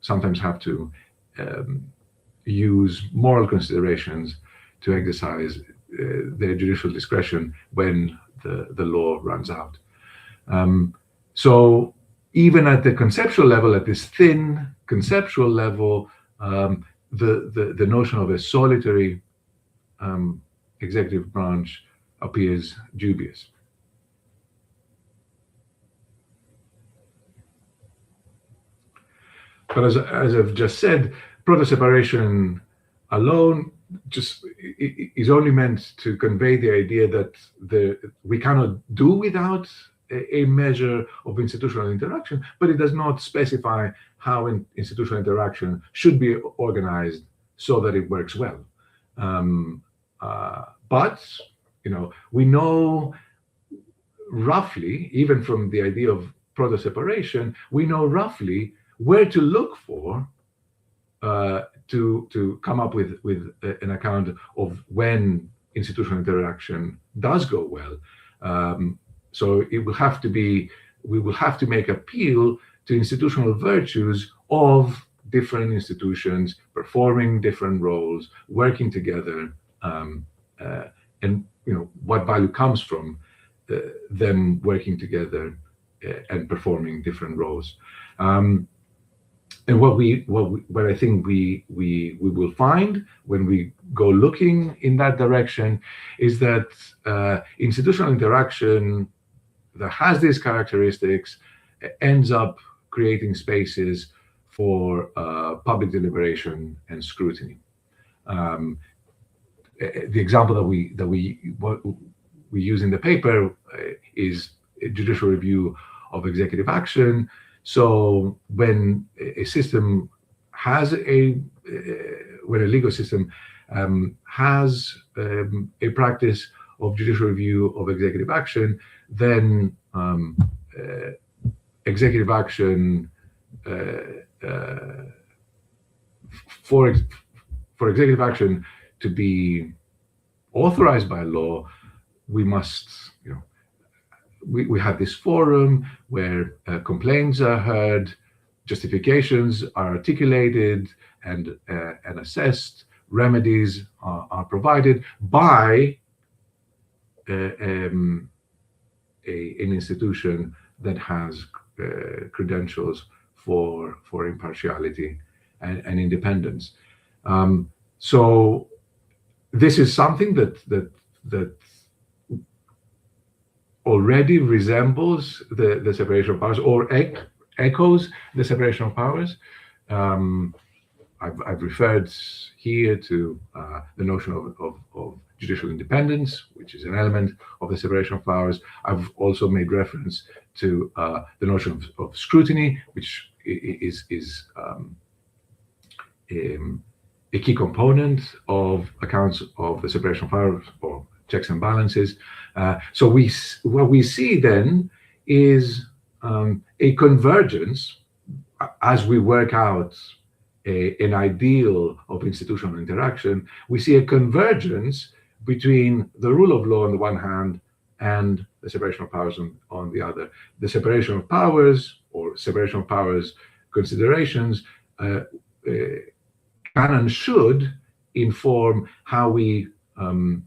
sometimes have to use moral considerations to exercise their judicial discretion when the law runs out. So even at the conceptual level, at this thin conceptual level, the notion of a solitary executive branch appears dubious. But as I've just said, proto-separation alone is only meant to convey the idea that we cannot do without a measure of institutional interaction, but it does not specify how institutional interaction should be organized so that it works well. But we know roughly, even from the idea of proto-separation, we know roughly where to look for to come up with an account of when institutional interaction does go well. So we will have to make appeal to institutional virtues of different institutions performing different roles, working together, and what value comes from them working together and performing different roles. And what I think we will find when we go looking in that direction is that institutional interaction that has these characteristics ends up creating spaces for public deliberation and scrutiny. The example that we use in the paper is a judicial review of executive action. So when a system has when a legal system has a practice of judicial review of executive action, then executive action for executive action to be authorized by law, we must, we have this forum where complaints are heard, justifications are articulated and assessed, remedies are provided by an institution that has credentials for impartiality and independence. So this is something that already resembles the separation of powers, or echoes the separation of powers. I've referred here to the notion of judicial independence, which is an element of the separation of powers. I've also made reference to the notion of scrutiny, which is a key component of accounts of the separation of powers, or checks and balances. So what we see then is a convergence as we work out an ideal of institutional interaction. We see a convergence between the rule of law on the one hand and the separation of powers on the other. The separation of powers, or separation of powers considerations, can and should inform how we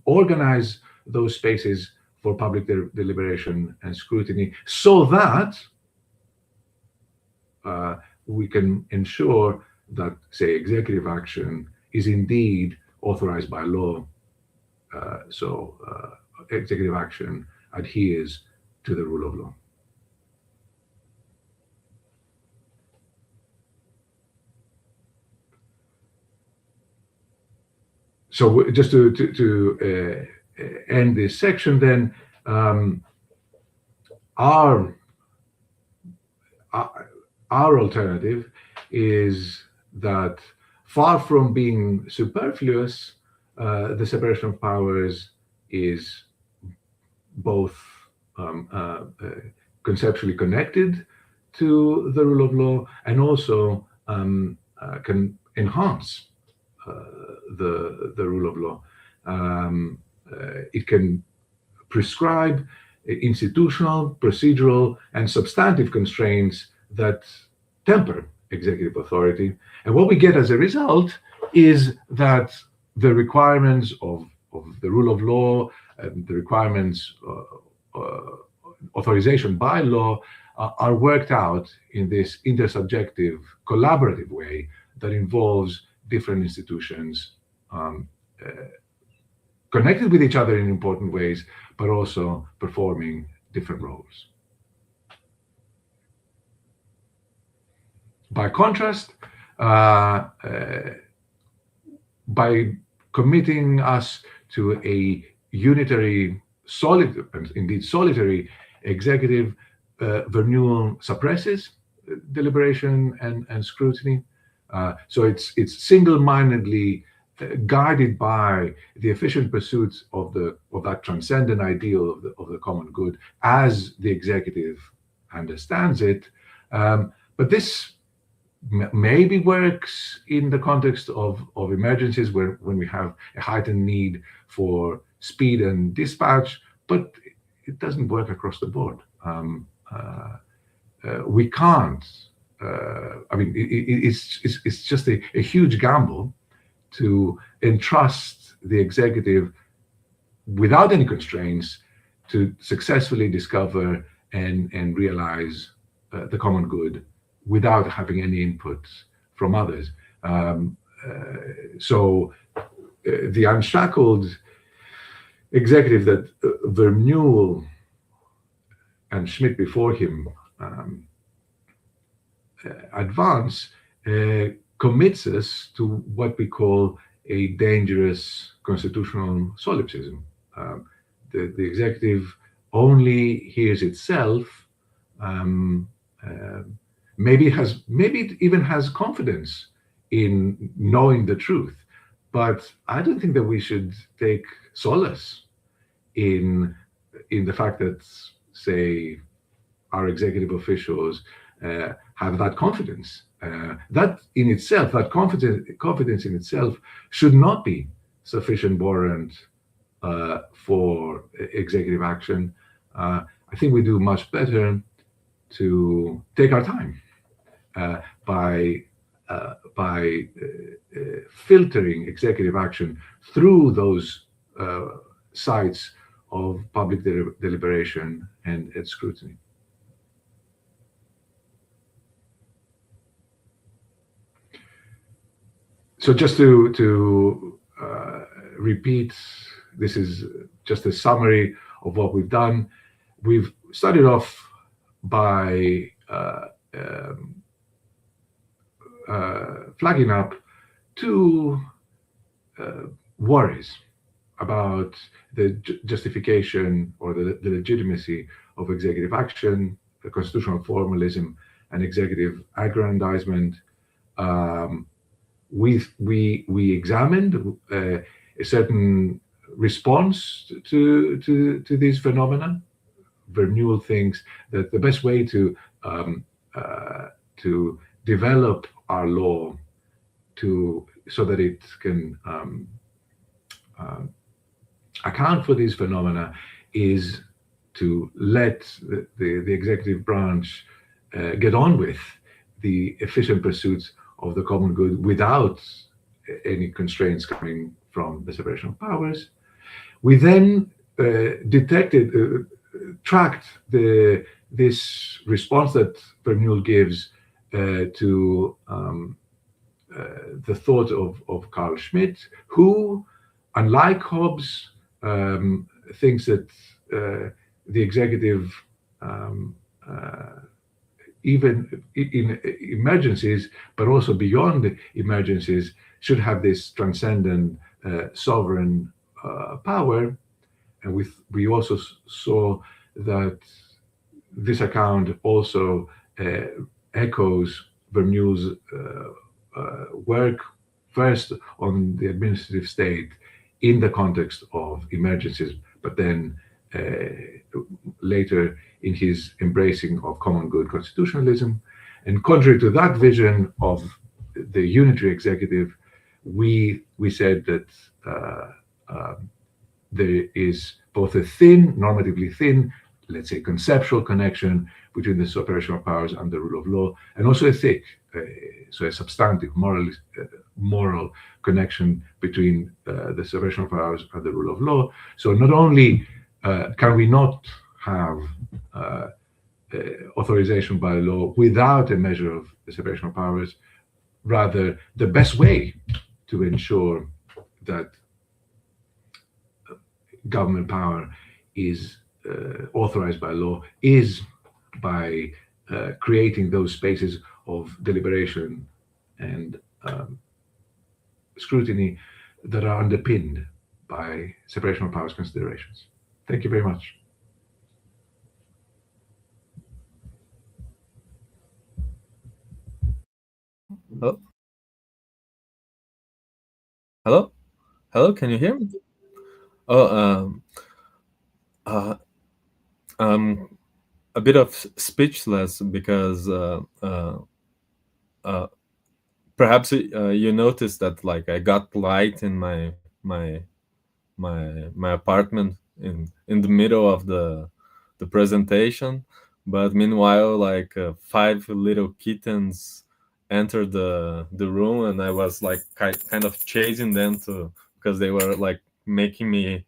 organize those spaces for public deliberation and scrutiny, so that we can ensure that, say, executive action is indeed authorized by law. So executive action adheres to the rule of law. So just to end this section, then, our alternative is that, far from being superfluous, the separation of powers is both conceptually connected to the rule of law, and also can enhance the rule of law. It can prescribe institutional, procedural, and substantive constraints that temper executive authority. And what we get as a result is that the requirements of the rule of law and the requirements authorization by law are worked out in this intersubjective, collaborative way that involves different institutions connected with each other in important ways, but also performing different roles. By contrast, by committing us to a unitary, solid, and indeed solitary executive, Verneuil suppresses deliberation and scrutiny. So it's single-mindedly guided by the efficient pursuit of that transcendent ideal of the common good as the executive understands it. But this maybe works in the context of emergencies when we have a heightened need for speed and dispatch, but it doesn't work across the board. We can't. I mean, it's just a huge gamble to entrust the executive without any constraints to successfully discover and realize the common good without having any input from others. So the unshackled executive that Vermeulen and Schmidt before him advance commits us to what we call a dangerous constitutional solipsism. The executive only hears itself, maybe it even has confidence in knowing the truth, but I don't think that we should take solace in the fact that, say, our executive officials have that confidence. That in itself, that confidence in itself should not be sufficient warrant for executive action. I think we do much better to take our time by filtering executive action through those sites of public deliberation and scrutiny. So just to repeat, this is just a summary of what we've done. We've started off by flagging up two worries about the justification or the legitimacy of executive action, the constitutional formalism, and executive aggrandizement. We examined a certain response to these phenomena. Vermeulen thinks that the best way to develop our law so that it can account for these phenomena is to let the executive branch get on with the efficient pursuits of the common good without any constraints coming from the separation of powers. We then tracked this response that Vermeulen gives to the thought of Carl Schmitt, who, unlike Hobbes, thinks that the executive, even in emergencies, but also beyond emergencies, should have this transcendent sovereign power. And we also saw that this account also echoes Vermeulen's work first on the administrative state in the context of emergencies, but then later in his embracing of common good constitutionalism. And contrary to that vision of the unitary executive, we said that there is both a thin, normatively thin, let's say conceptual connection between the separation of powers and the rule of law, and also a thick, so a substantive, moral connection between the separation of powers and the rule of law. So not only can we not have authorization by law without a measure of the separation of powers, rather the best way to ensure that government power is authorized by law is by creating those spaces of deliberation and scrutiny that are underpinned by separation of powers considerations. Thank you very much. Hello? Hello? Hello, can you hear me? Oh, I'm a bit of speechless because perhaps you noticed that like I got light in my apartment in the middle of the presentation, but meanwhile like 5 little kittens entered the room, and I was like kind of chasing them because they were like making me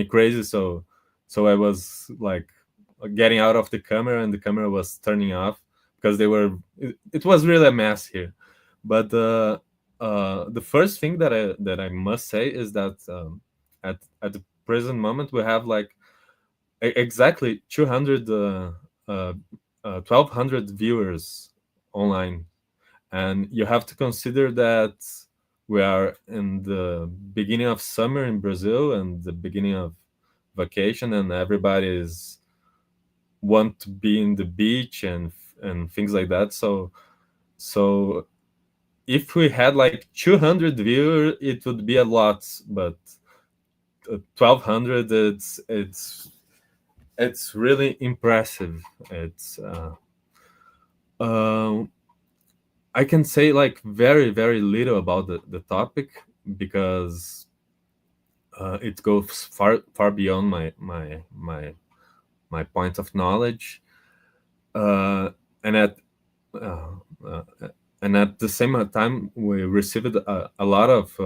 crazy. So So I was like getting out of the camera, and the camera was turning off because it was really a mess here. But the first thing that I must say is that at the present moment we have like exactly 1,200 viewers online, and you have to consider that we are in the beginning of summer in Brazil and the beginning of vacation, and everybody is want to be in the beach and things like that. So if we had like 200 viewers, it would be a lot, but 1,200, it's really impressive. It's I can say like very, very little about the topic because it goes far beyond my point of knowledge, and at the same time we received a lot of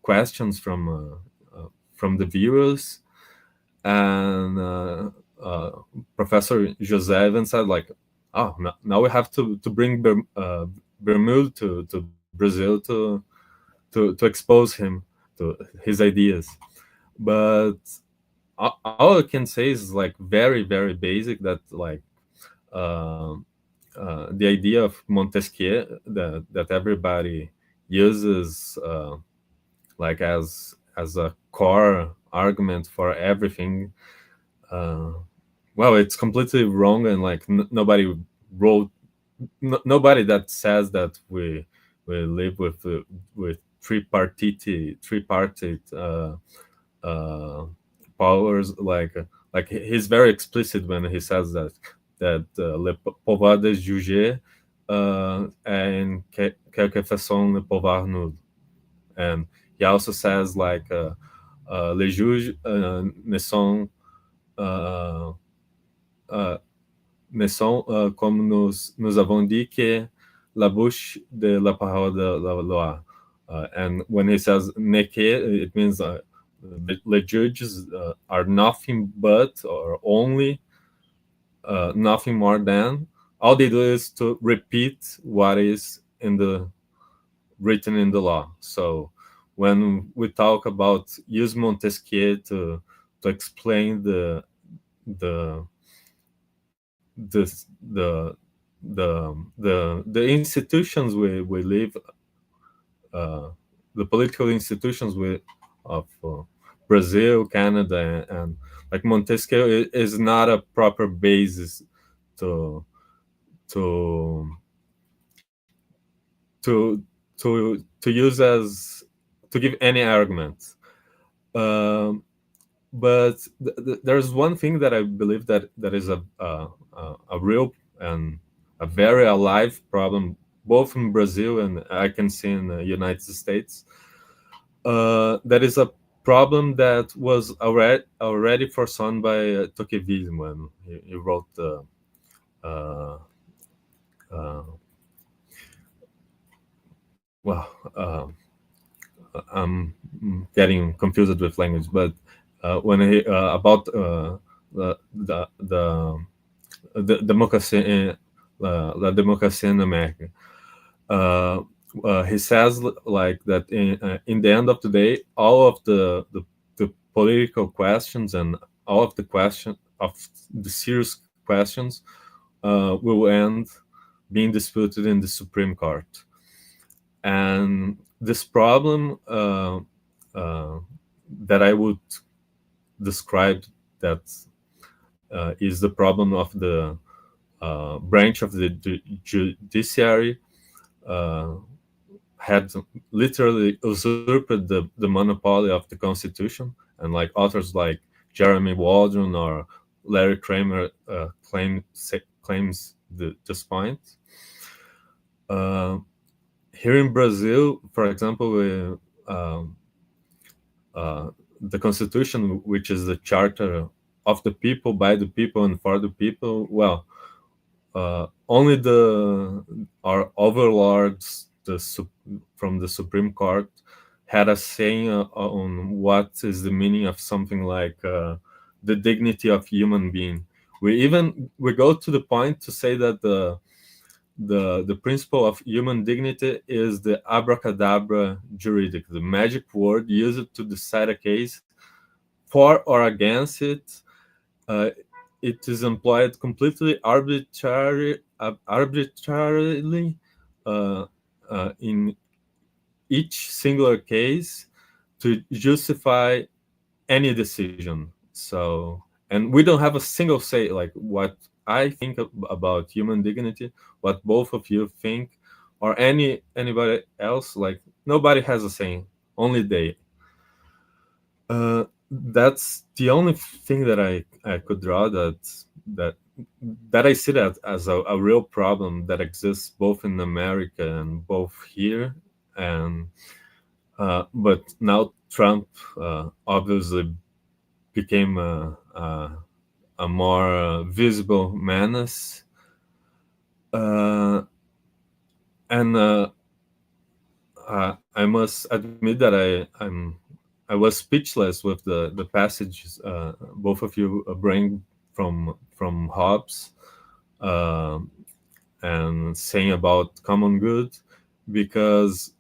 questions from the viewers, and Professor José even said like, oh, now we have to bring Bermude to Brazil to expose him to his ideas. But all I can say is like very, very basic, that like the idea of Montesquieu that everybody uses like as a core argument for everything, well, it's completely wrong, and like nobody wrote, nobody that says that we live with tripartite powers, like he's very explicit when he says that le pouvoir de juger and quelque façon le pouvoir nul, and he also says like les juges ne sont comme nous avons dit que la bouche de la parole de la loi. And when he says ne que, it means the judges are nothing but or only, nothing more than. All they do is to repeat what is written in the law. So when we talk about use Montesquieu to explain the institutions we live, the political institutions of Brazil, Canada, and like Montesquieu is not a proper basis to use as to give any argument. But there's one thing that I believe that is a real and a very alive problem, both in Brazil and I can see in the United States. That is a problem that was already foreseen by Tocqueville when he wrote the I'm getting confused with language, but when he about the democracy, la democracia in America, he says like that in the end of the day, all of the political questions and all of the serious questions will end being disputed in the Supreme Court. And this problem that I would describe that is the problem of the branch of the judiciary had literally usurped the monopoly of the Constitution, and like authors like Jeremy Waldron or Larry Kramer claims this point. Here in Brazil, for example, the Constitution, which is the charter of the people, by the people, and for the people, well, only our overlords from the Supreme Court had a saying on what is the meaning of something like the dignity of human being. We go to the point to say that the principle of human dignity is the abracadabra juridic, the magic word used to decide a case for or against it. It is employed completely arbitrarily in each singular case to justify any decision. So, and we don't have a single say, like what I think about human dignity, what both of you think, or anybody else. Like nobody has a say, only they. That's the only thing that I could draw that I see that as a real problem that exists both in America and both here. And but now Trump obviously became a more visible menace, and I must admit that I was speechless with the passages both of you bring from Hobbes and saying about common good, because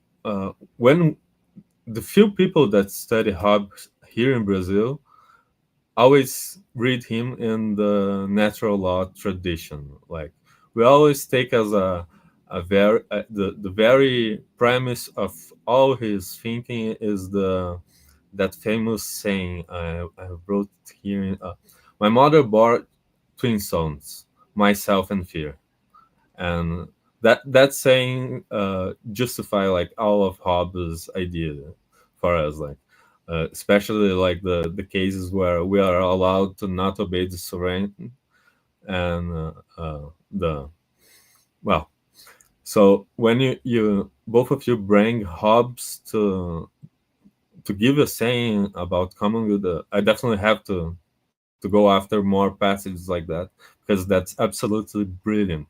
when the few people that study Hobbes here in Brazil always read him in the natural law tradition. Like we always take as the very premise of all his thinking is that famous saying I wrote here. My mother bore twin sons, myself and fear, and that saying justify like all of Hobbes' idea for us, like especially like the cases where we are allowed to not obey the sovereign and so when you both of you bring Hobbes to give a saying about common good, I definitely have to go after more passages like that, because that's absolutely brilliant.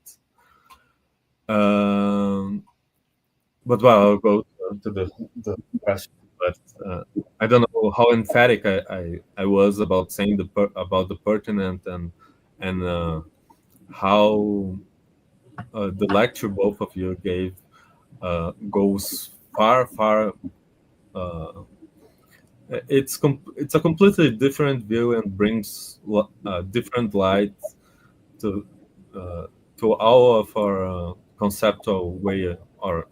But well, I'll go to the question. But I don't know how emphatic I was about saying about the pertinent and how the lecture both of you gave goes far. It's a completely different view and brings different light to all of our conceptual way or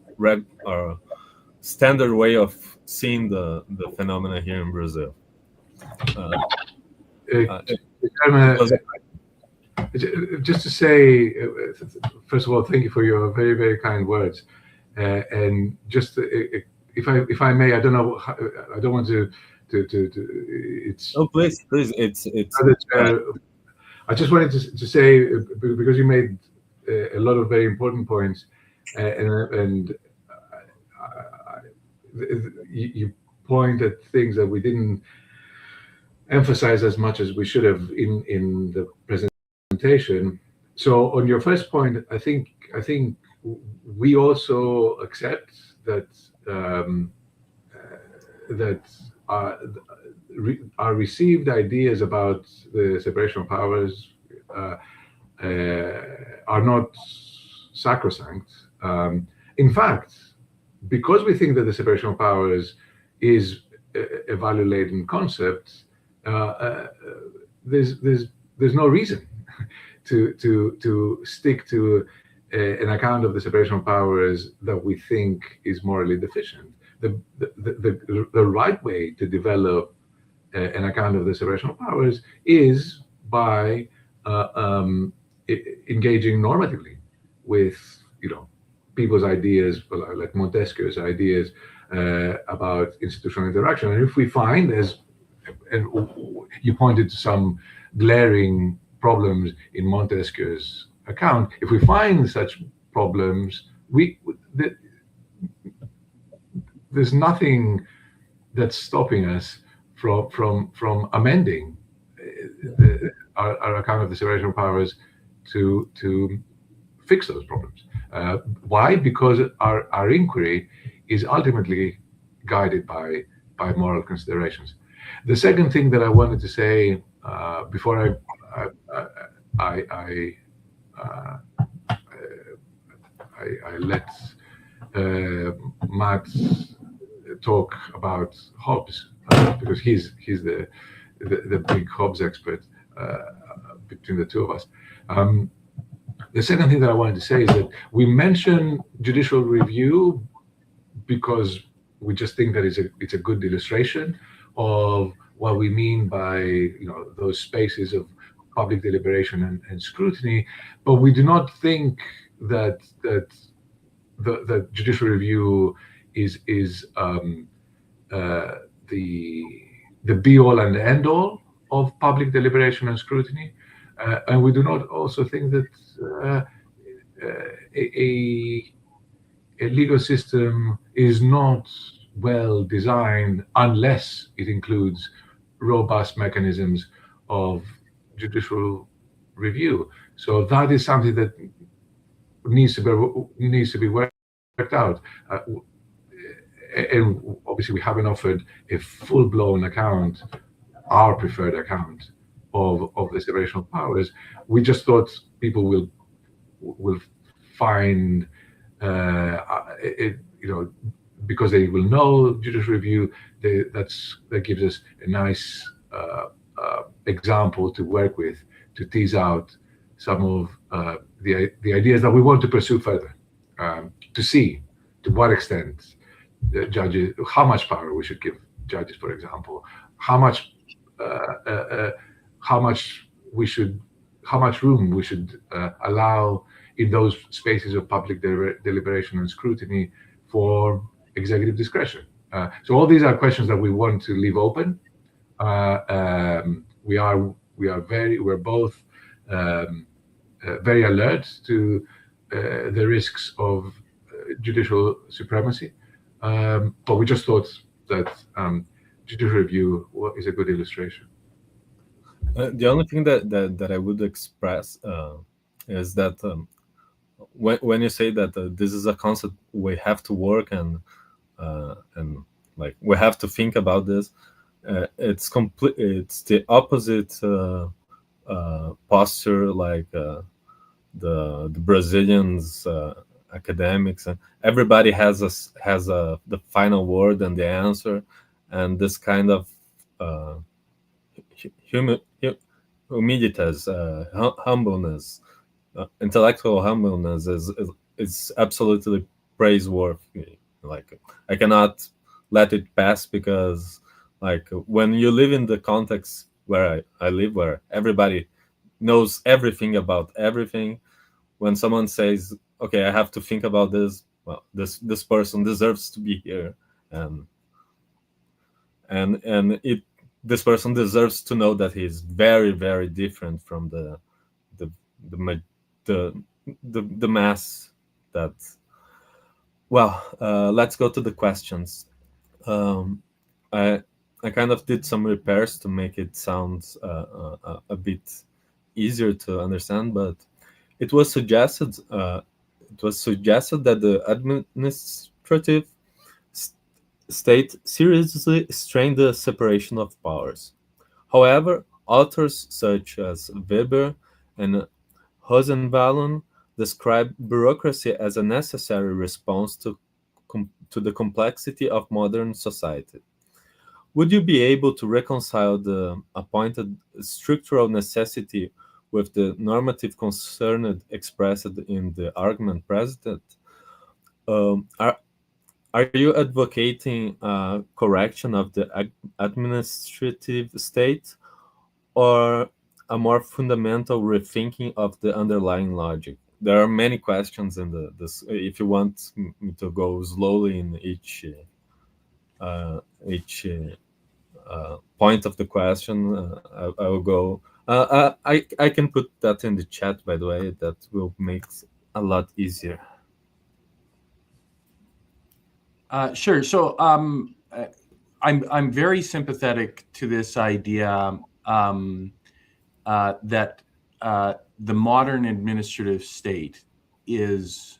standard way of seeing the phenomena here in Brazil. Just to say, first of all, thank you for your very, very kind words. And just if I may, I don't know, I don't want to it's. Oh, please, it's. I just wanted to say, because you made a lot of very important points, and you point at things that we didn't emphasize as much as we should have in the presentation. So on your first point, I think we also accept that our received ideas about the separation of powers are not sacrosanct. In fact, because we think that the separation of powers is a value-laden concept, there's no reason to stick to an account of the separation of powers that we think is morally deficient. The right way to develop an account of the separation of powers is by engaging normatively with people's ideas, like Montesquieu's ideas about institutional interaction. And if we find, and you pointed to some glaring problems in Montesquieu's account, if we find such problems, there's nothing that's stopping us from amending our account of the separation of powers to fix those problems. Why? Because our inquiry is ultimately guided by moral considerations. The second thing that I wanted to say before I let Matt talk about Hobbes, because he's the big Hobbes expert between the two of us. The second thing that I wanted to say is that we mention judicial review because we just think that it's a good illustration of what we mean by those spaces of public deliberation and scrutiny, but we do not think that the judicial review is the be-all and end-all of public deliberation and scrutiny, and we do not also think that a legal system is not well designed unless it includes robust mechanisms of judicial review. So that is something that needs to be worked out. And obviously, we haven't offered a full-blown account, our preferred account of the separation of powers. We just thought people will find because they will know judicial review, that gives us a nice example to work with to tease out some of the ideas that we want to pursue further, to see to what extent the judges, how much power we should give judges, for example, how much room we should allow in those spaces of public deliberation and scrutiny for executive discretion. So all these are questions that we want to leave open. We're both very alert to the risks of judicial supremacy, but we just thought that judicial review is a good illustration. The only thing that I would express is that when you say that this is a concept we have to work and like we have to think about this, it's the opposite posture, like the Brazilians academics, and everybody has the final word and the answer, and this kind of humilitas, humbleness, intellectual humbleness is absolutely praiseworthy. Like, I cannot let it pass, because like when you live in the context where I live, where everybody knows everything about everything, when someone says, okay, I have to think about this, well, this person deserves to be here, and this person deserves to know that he's very, very different from the mass. That, well, let's go to the questions. I kind of did some repairs to make it sound a bit easier to understand, but it was suggested that the administrative state seriously strained the separation of powers. However, authors such as Weber and Rosenwald describe bureaucracy as a necessary response to the complexity of modern society. Would you be able to reconcile the appointed structural necessity with the normative concern expressed in the argument presented? Are you advocating correction of the administrative state, or a more fundamental rethinking of the underlying logic? There are many questions in this. If you want me to go slowly in each point of the question, I will go. I can put that in the chat, by the way. That will make it a lot easier. Sure. So I'm very sympathetic to this idea that the modern administrative state is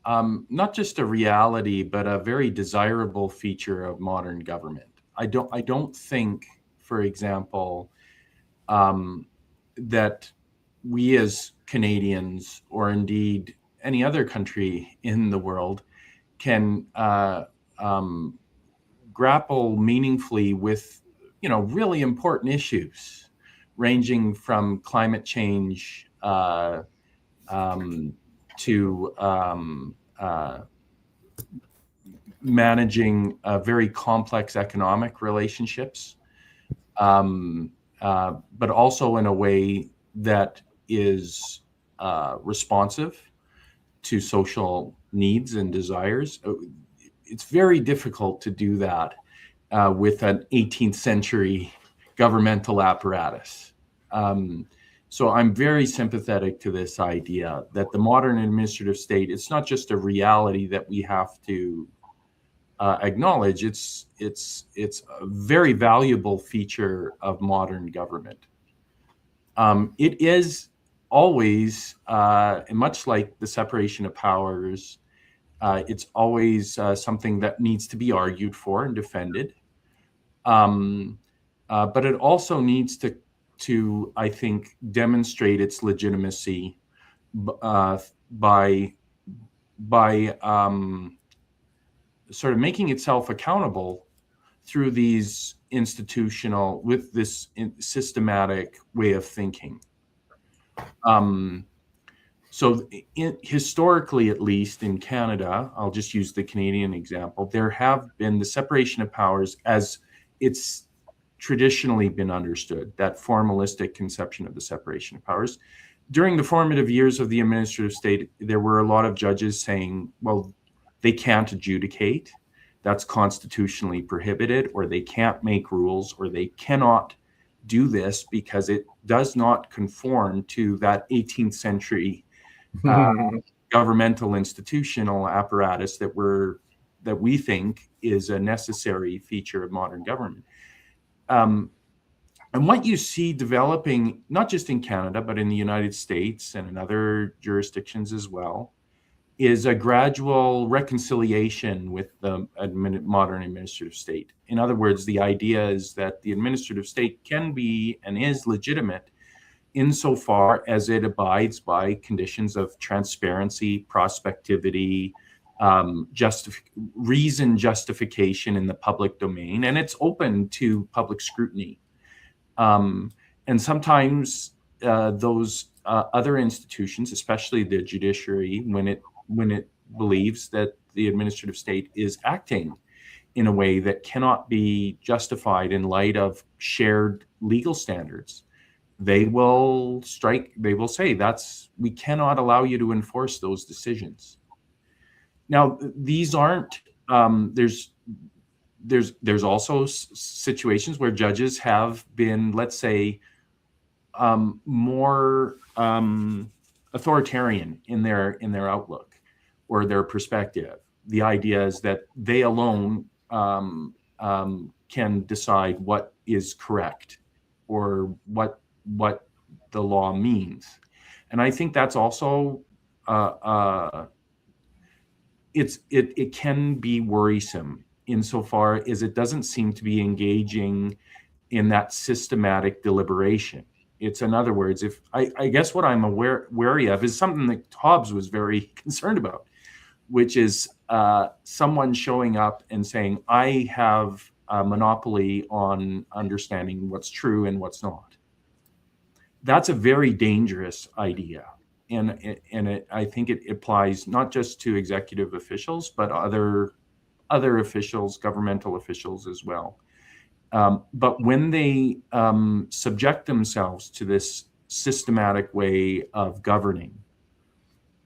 not just a reality, but a very desirable feature of modern government. I don't think, for example, that we as Canadians, or indeed any other country in the world, can grapple meaningfully with, really important issues, ranging from climate change to managing very complex economic relationships, but also in a way that is responsive to social needs and desires. It's very difficult to do that with an 18th century governmental apparatus. So I'm very sympathetic to this idea that the modern administrative state, it's not just a reality that we have to acknowledge, it's a very valuable feature of modern government. It is always, much like the separation of powers, it's always something that needs to be argued for and defended. But it also needs to, I think, demonstrate its legitimacy by sort of making itself accountable through these with this systematic way of thinking. So historically, at least in Canada, I'll just use the Canadian example, there have been the separation of powers as it's traditionally been understood, that formalistic conception of the separation of powers. During the formative years of the administrative state, there were a lot of judges saying, well, they can't adjudicate, that's constitutionally prohibited, or they can't make rules, or they cannot do this because it does not conform to that 18th century governmental institutional apparatus that we think is a necessary feature of modern government. And what you see developing, not just in Canada, but in the United States and in other jurisdictions as well, is a gradual reconciliation with the modern administrative state. In other words, the idea is that the administrative state can be and is legitimate insofar as it abides by conditions of transparency, prospectivity, reasoned justification in the public domain, and it's open to public scrutiny. And sometimes those other institutions, especially the judiciary, when it believes that the administrative state is acting in a way that cannot be justified in light of shared legal standards, they will say we cannot allow you to enforce those decisions. Now, these aren't, there's also situations where judges have been, let's say, more authoritarian in their outlook or their perspective. The idea is that they alone can decide what is correct or what the law means. And I think that's also it can be worrisome insofar as it doesn't seem to be engaging in that systematic deliberation. It's, in other words, if I guess what I'm wary of is something that Hobbes was very concerned about, which is someone showing up and saying, I have a monopoly on understanding what's true and what's not. That's a very dangerous idea. And I think it applies not just to executive officials, but other officials, governmental officials as well. But when they subject themselves to this systematic way of governing,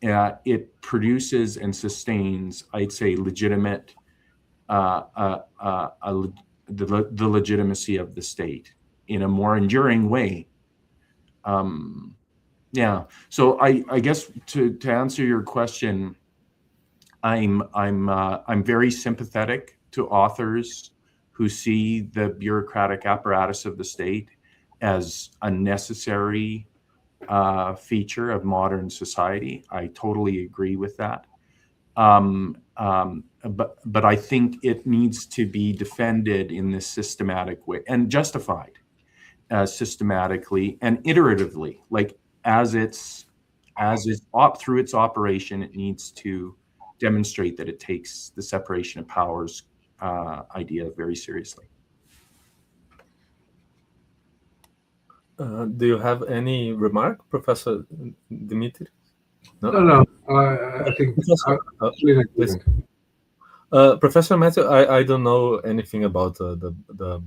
it produces and sustains, I'd say, legitimate, the legitimacy of the state in a more enduring way. Yeah. So I guess to answer your question, I'm very sympathetic to authors who see the bureaucratic apparatus of the state as a necessary feature of modern society. I totally agree with that. But I think it needs to be defended in this systematic way and justified. systematically and iteratively. Like through its operation, it needs to demonstrate that it takes the separation of powers idea very seriously. Do you have any remark, Professor Dimitrios? No. I think Professor Matthew, I don't know anything about the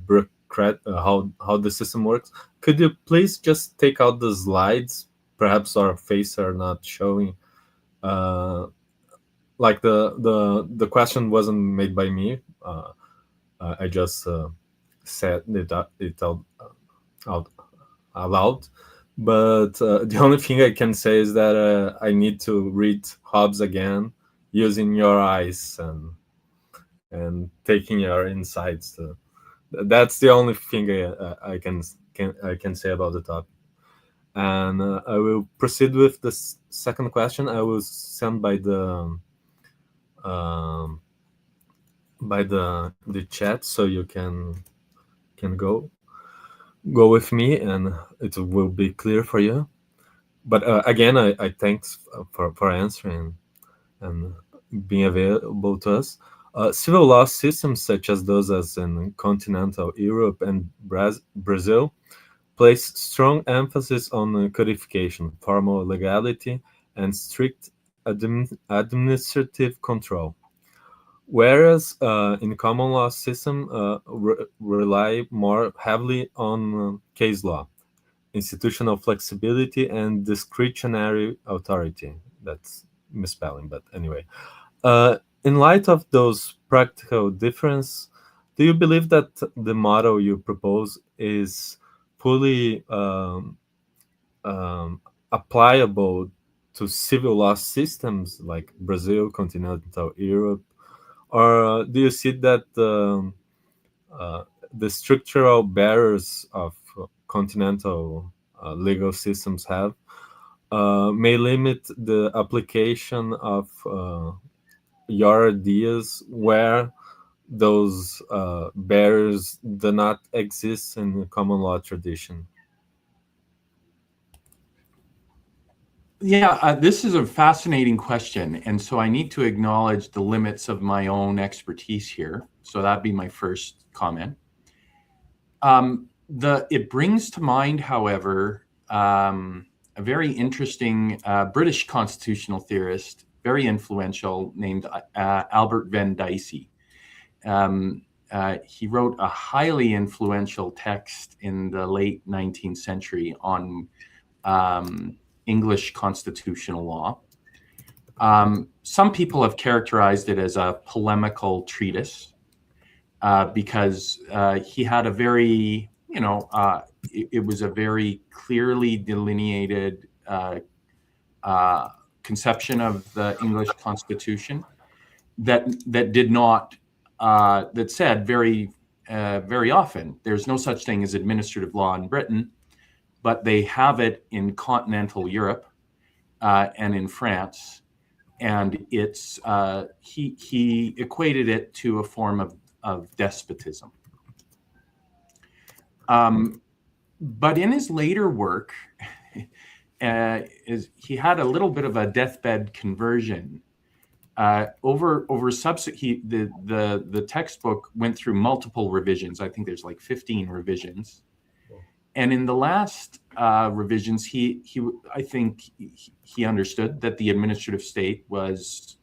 bureaucrat, how the system works. Could you please just take out the slides? Perhaps our faces are not showing. Like the question wasn't made by me. I just said it out loud. But the only thing I can say is that I need to read Hobbes again, using your eyes and taking your insights. That's the only thing I can say about the topic. And I will proceed with the second question. I will send by the chat, so you can go with me, and it will be clear for you. But again, I thanks for answering and being available to us. Civil law systems such as those as in continental Europe and Brazil place strong emphasis on codification, formal legality, and strict administrative control. Whereas in common law system rely more heavily on case law, institutional flexibility, and discretionary authority. That's misspelling, but anyway. In light of those practical differences, do you believe that the model you propose is fully applicable to civil law systems like Brazil, continental Europe, or do you see that the structural barriers of continental legal systems have may limit the application of your ideas where those barriers do not exist in the common law tradition? Yeah, this is a fascinating question. And so I need to acknowledge the limits of my own expertise here. So that'd be my first comment. It brings to mind, however, a very interesting British constitutional theorist, very influential, named Albert Venn Dicey. He wrote a highly influential text in the late 19th century on English constitutional law. Some people have characterized it as a polemical treatise because he had a very, it was a very clearly delineated conception of the English Constitution that did not, that said very often, there's no such thing as administrative law in Britain, but they have it in continental Europe and in France, and it's he equated it to a form of despotism. But in his later work, he had a little bit of a deathbed conversion. The textbook went through multiple revisions. I think there's like 15 revisions. And in the last revisions, I think he understood that the administrative state was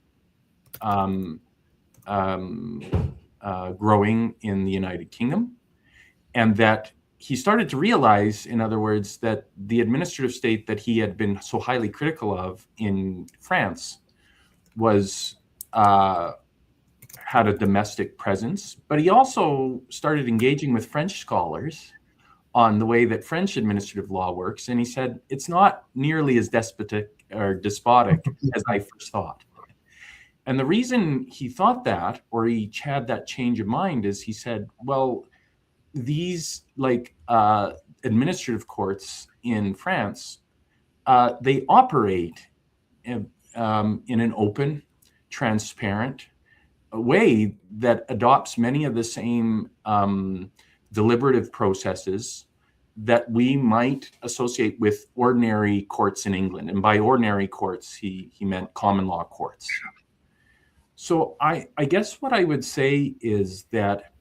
growing in the United Kingdom, and that he started to realize, in other words, that the administrative state that he had been so highly critical of in France was had a domestic presence. But he also started engaging with French scholars on the way that French administrative law works. And he said, it's not nearly as despotic as I first thought. And the reason he thought that, or he had that change of mind, is he said, well, these administrative courts in France, they operate in an open, transparent way that adopts many of the same deliberative processes that we might associate with ordinary courts in England. And by ordinary courts, he meant common law courts. So I guess what I would say is that,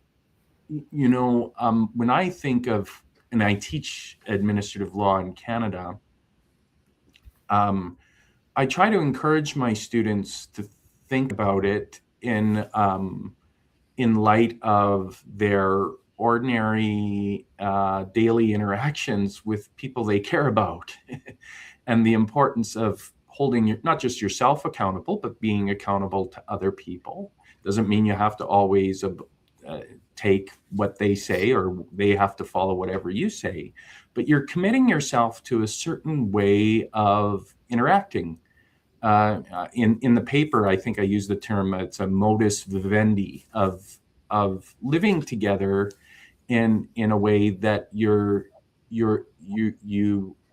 you know, when I think of, and I teach administrative law in Canada, I try to encourage my students to think about it in light of their ordinary daily interactions with people they care about, and the importance of holding not just yourself accountable, but being accountable to other people. Doesn't mean you have to always take what they say or they have to follow whatever you say, but you're committing yourself to a certain way of interacting. In the paper, I think I use the term, it's a modus vivendi of living together in a way that you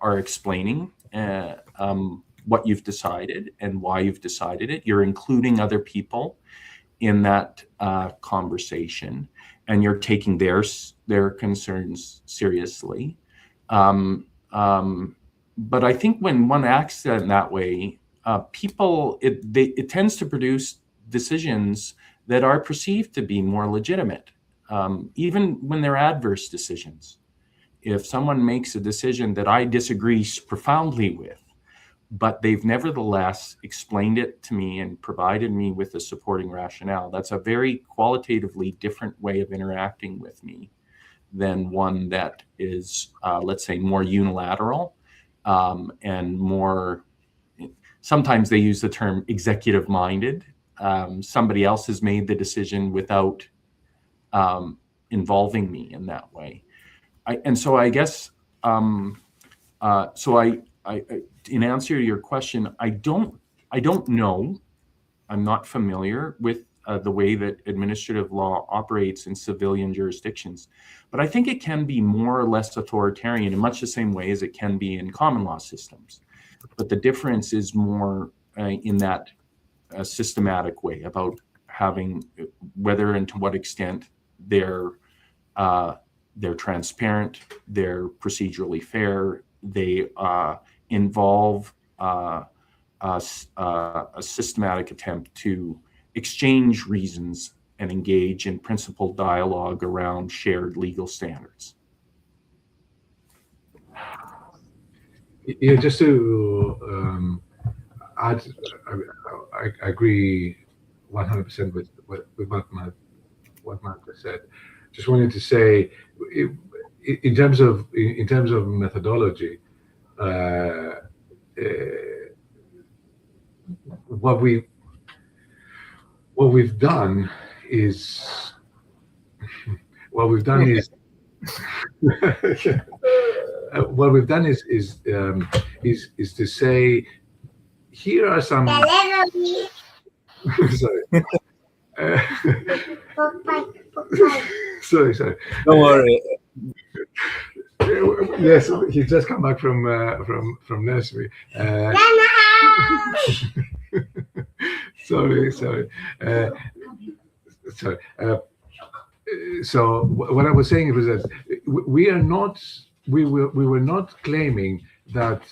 are explaining what you've decided and why you've decided it. You're including other people in that conversation, and you're taking their concerns seriously. But I think when one acts in that way, it tends to produce decisions that are perceived to be more legitimate, even when they're adverse decisions. If someone makes a decision that I disagree profoundly with, but they've nevertheless explained it to me and provided me with a supporting rationale, that's a very qualitatively different way of interacting with me than one that is, let's say, more unilateral and more, sometimes they use the term executive-minded. Somebody else has made the decision without involving me in that way. So I guess, in answer to your question, I don't know. I'm not familiar with the way that administrative law operates in civilian jurisdictions, but I think it can be more or less authoritarian in much the same way as it can be in common law systems. But the difference is more in that systematic way about having whether and to what extent they're transparent, they're procedurally fair, they involve a systematic attempt to exchange reasons and engage in principled dialogue around shared legal standards. Yeah, just to add, I agree 100% with what Matt said. Just wanted to say, in terms of methodology, what we've done is to say, here are some. Sorry. Sorry. Don't worry. Yes, he's just come back from nursery. Sorry. So what I was saying was that we were not claiming that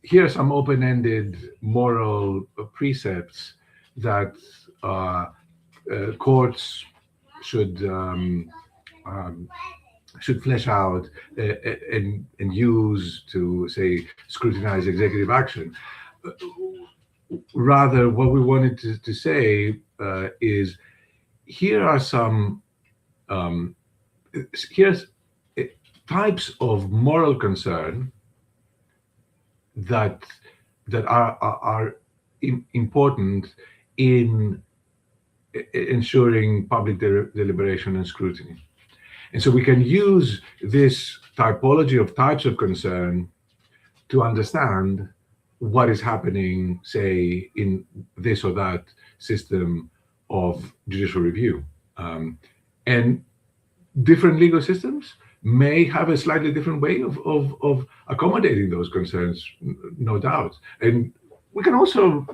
here are some open-ended moral precepts that courts should flesh out and use to, say, scrutinize executive action. Rather, what we wanted to say is, here are some here's types of moral concern that are important in ensuring public deliberation and scrutiny. And so we can use this typology of types of concern to understand what is happening, say, in this or that system of judicial review. And different legal systems may have a slightly different way of accommodating those concerns, no doubt. And we can also,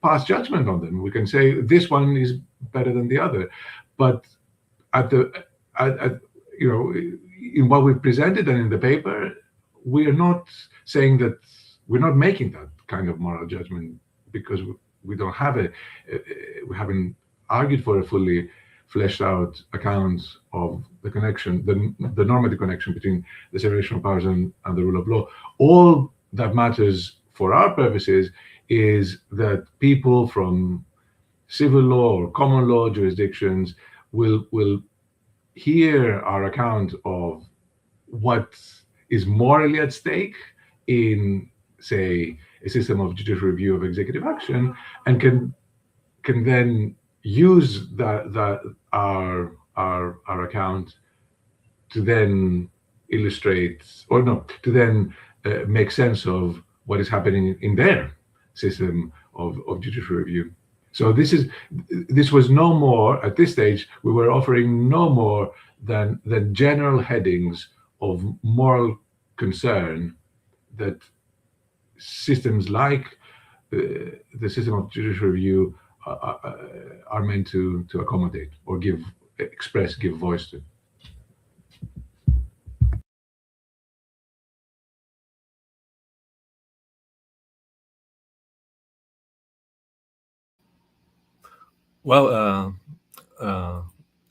pass judgment on them. We can say this one is better than the other, but at in what we presented and in the paper, we are not saying that we're not making that kind of moral judgment because we don't have we haven't argued for a fully fleshed out account of the connection, the normative connection between the separation of powers and the rule of law. All that matters for our purposes is that people from civil law or common law jurisdictions will hear our account of what is morally at stake in, say, a system of judicial review of executive action, and can then use our account to then illustrate, or no, to then make sense of what is happening in their system of judicial review. So this was no more, at this stage, we were offering no more than general headings of moral concern that systems like the system of judicial review are meant to accommodate or give voice to. Well,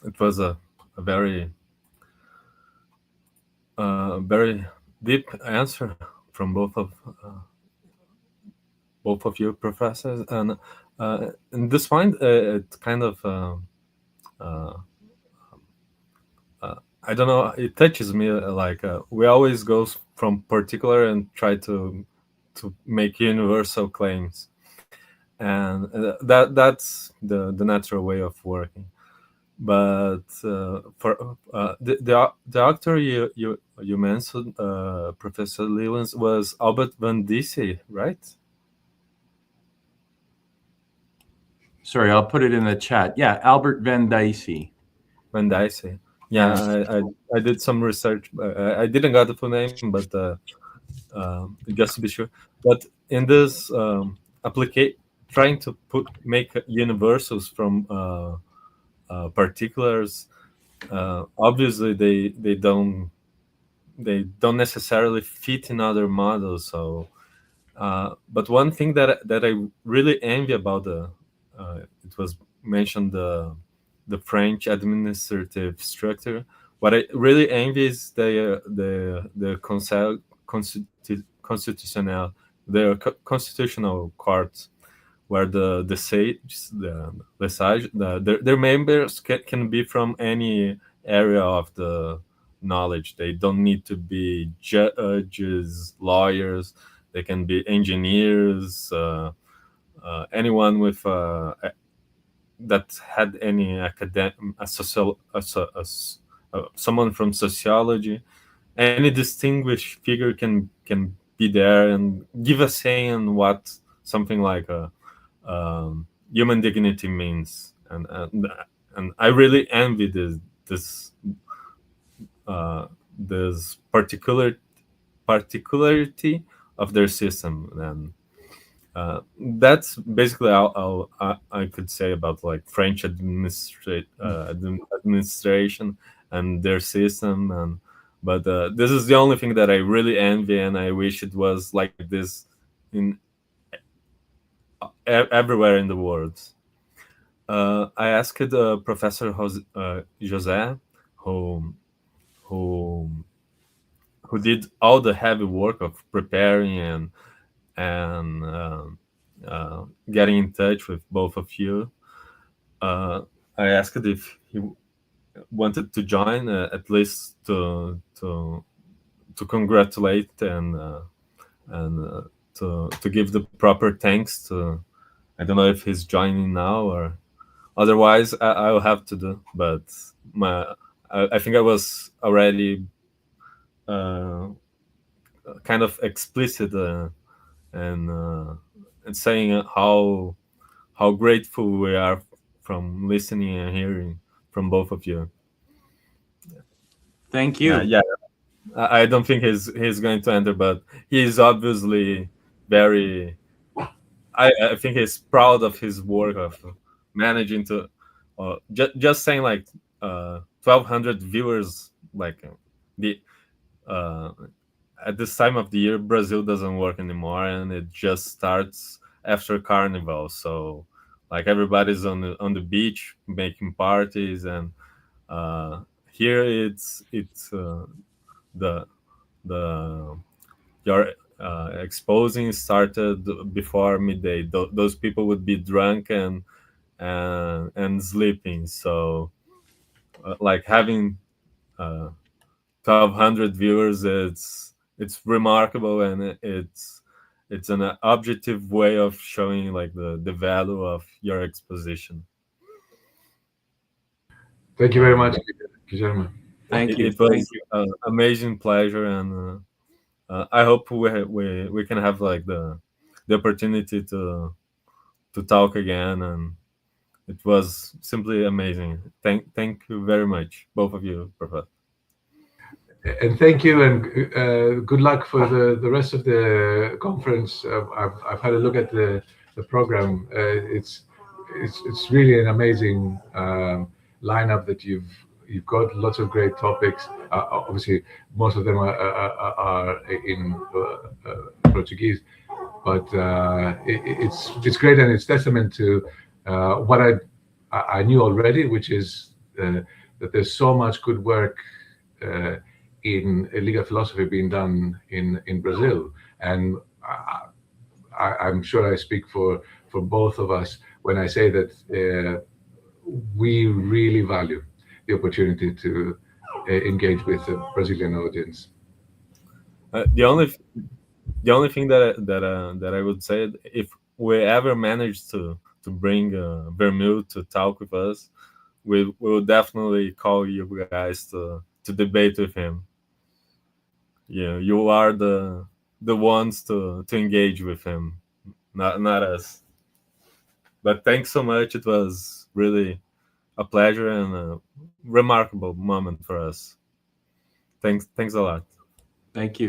it was a very very deep answer from both of you professors, and in this point, it kind of I don't know. It touches me like we always go from particular and try to make universal claims, and that's the natural way of working. But for the author you mentioned, Professor Lewans, was Albert van Disse, right? Sorry, I'll put it in the chat. Yeah, Albert van Disse. Van Disse. Yeah, I did some research. I didn't got the full name, but just to be sure. But in this trying to make universals from particulars, obviously they don't necessarily fit in other models. So, but one thing that I really envy about it was mentioned the French administrative structure. What I really envy is the constitutional court, where the sages, their members can be from any area of the knowledge. They don't need to be judges, lawyers. They can be engineers, anyone with that had any academic, someone from sociology. Any distinguished figure can be there and give a say in what something like human dignity means, and I really envy this particularity of their system, and that's basically all I could say about like French administration and their system. But this is the only thing that I really envy, and I wish it was like this in everywhere in the world. I asked Professor José, who did all the heavy work of preparing and getting in touch with both of you. I asked if he wanted to join, at least to congratulate and to give the proper thanks to. I don't know if he's joining now, or otherwise I'll have to do. But I think I was already kind of explicit and saying how grateful we are from listening and hearing from both of you. Thank you. Yeah, I don't think he's going to enter, but he's obviously very. I think he's proud of his work of managing to just saying like 1,200 viewers. Like the at this time of the year, Brazil doesn't work anymore, and it just starts after Carnival. So like everybody's on the beach making parties, and here it's the your exposing started before midday. Those people would be drunk and sleeping. So like having 1,200 viewers, it's remarkable, and it's an objective way of showing like the value of your exposition. Thank you very much, Guillermo. Thank you. It was an amazing pleasure, and I hope we can have like the opportunity to talk again, and it was simply amazing. Thank you very much, both of you, Prof. And thank you, and good luck for the rest of the conference. I've had a look at the program. It's really an amazing lineup that you've got. Lots of great topics. Obviously, most of them are in Portuguese, but it's great, and it's testament to what I knew already, which is that there's so much good work in legal philosophy being done in Brazil, and I'm sure I speak for both of us when I say that we really value the opportunity to engage with the Brazilian audience. The only thing that I would say, if we ever manage to bring Vermeil to talk with us, we will definitely call you guys to debate with him. Yeah, you are the ones to engage with him, not us. But thanks so much. It was really a pleasure and a remarkable moment for us. Thanks a lot. Thank you.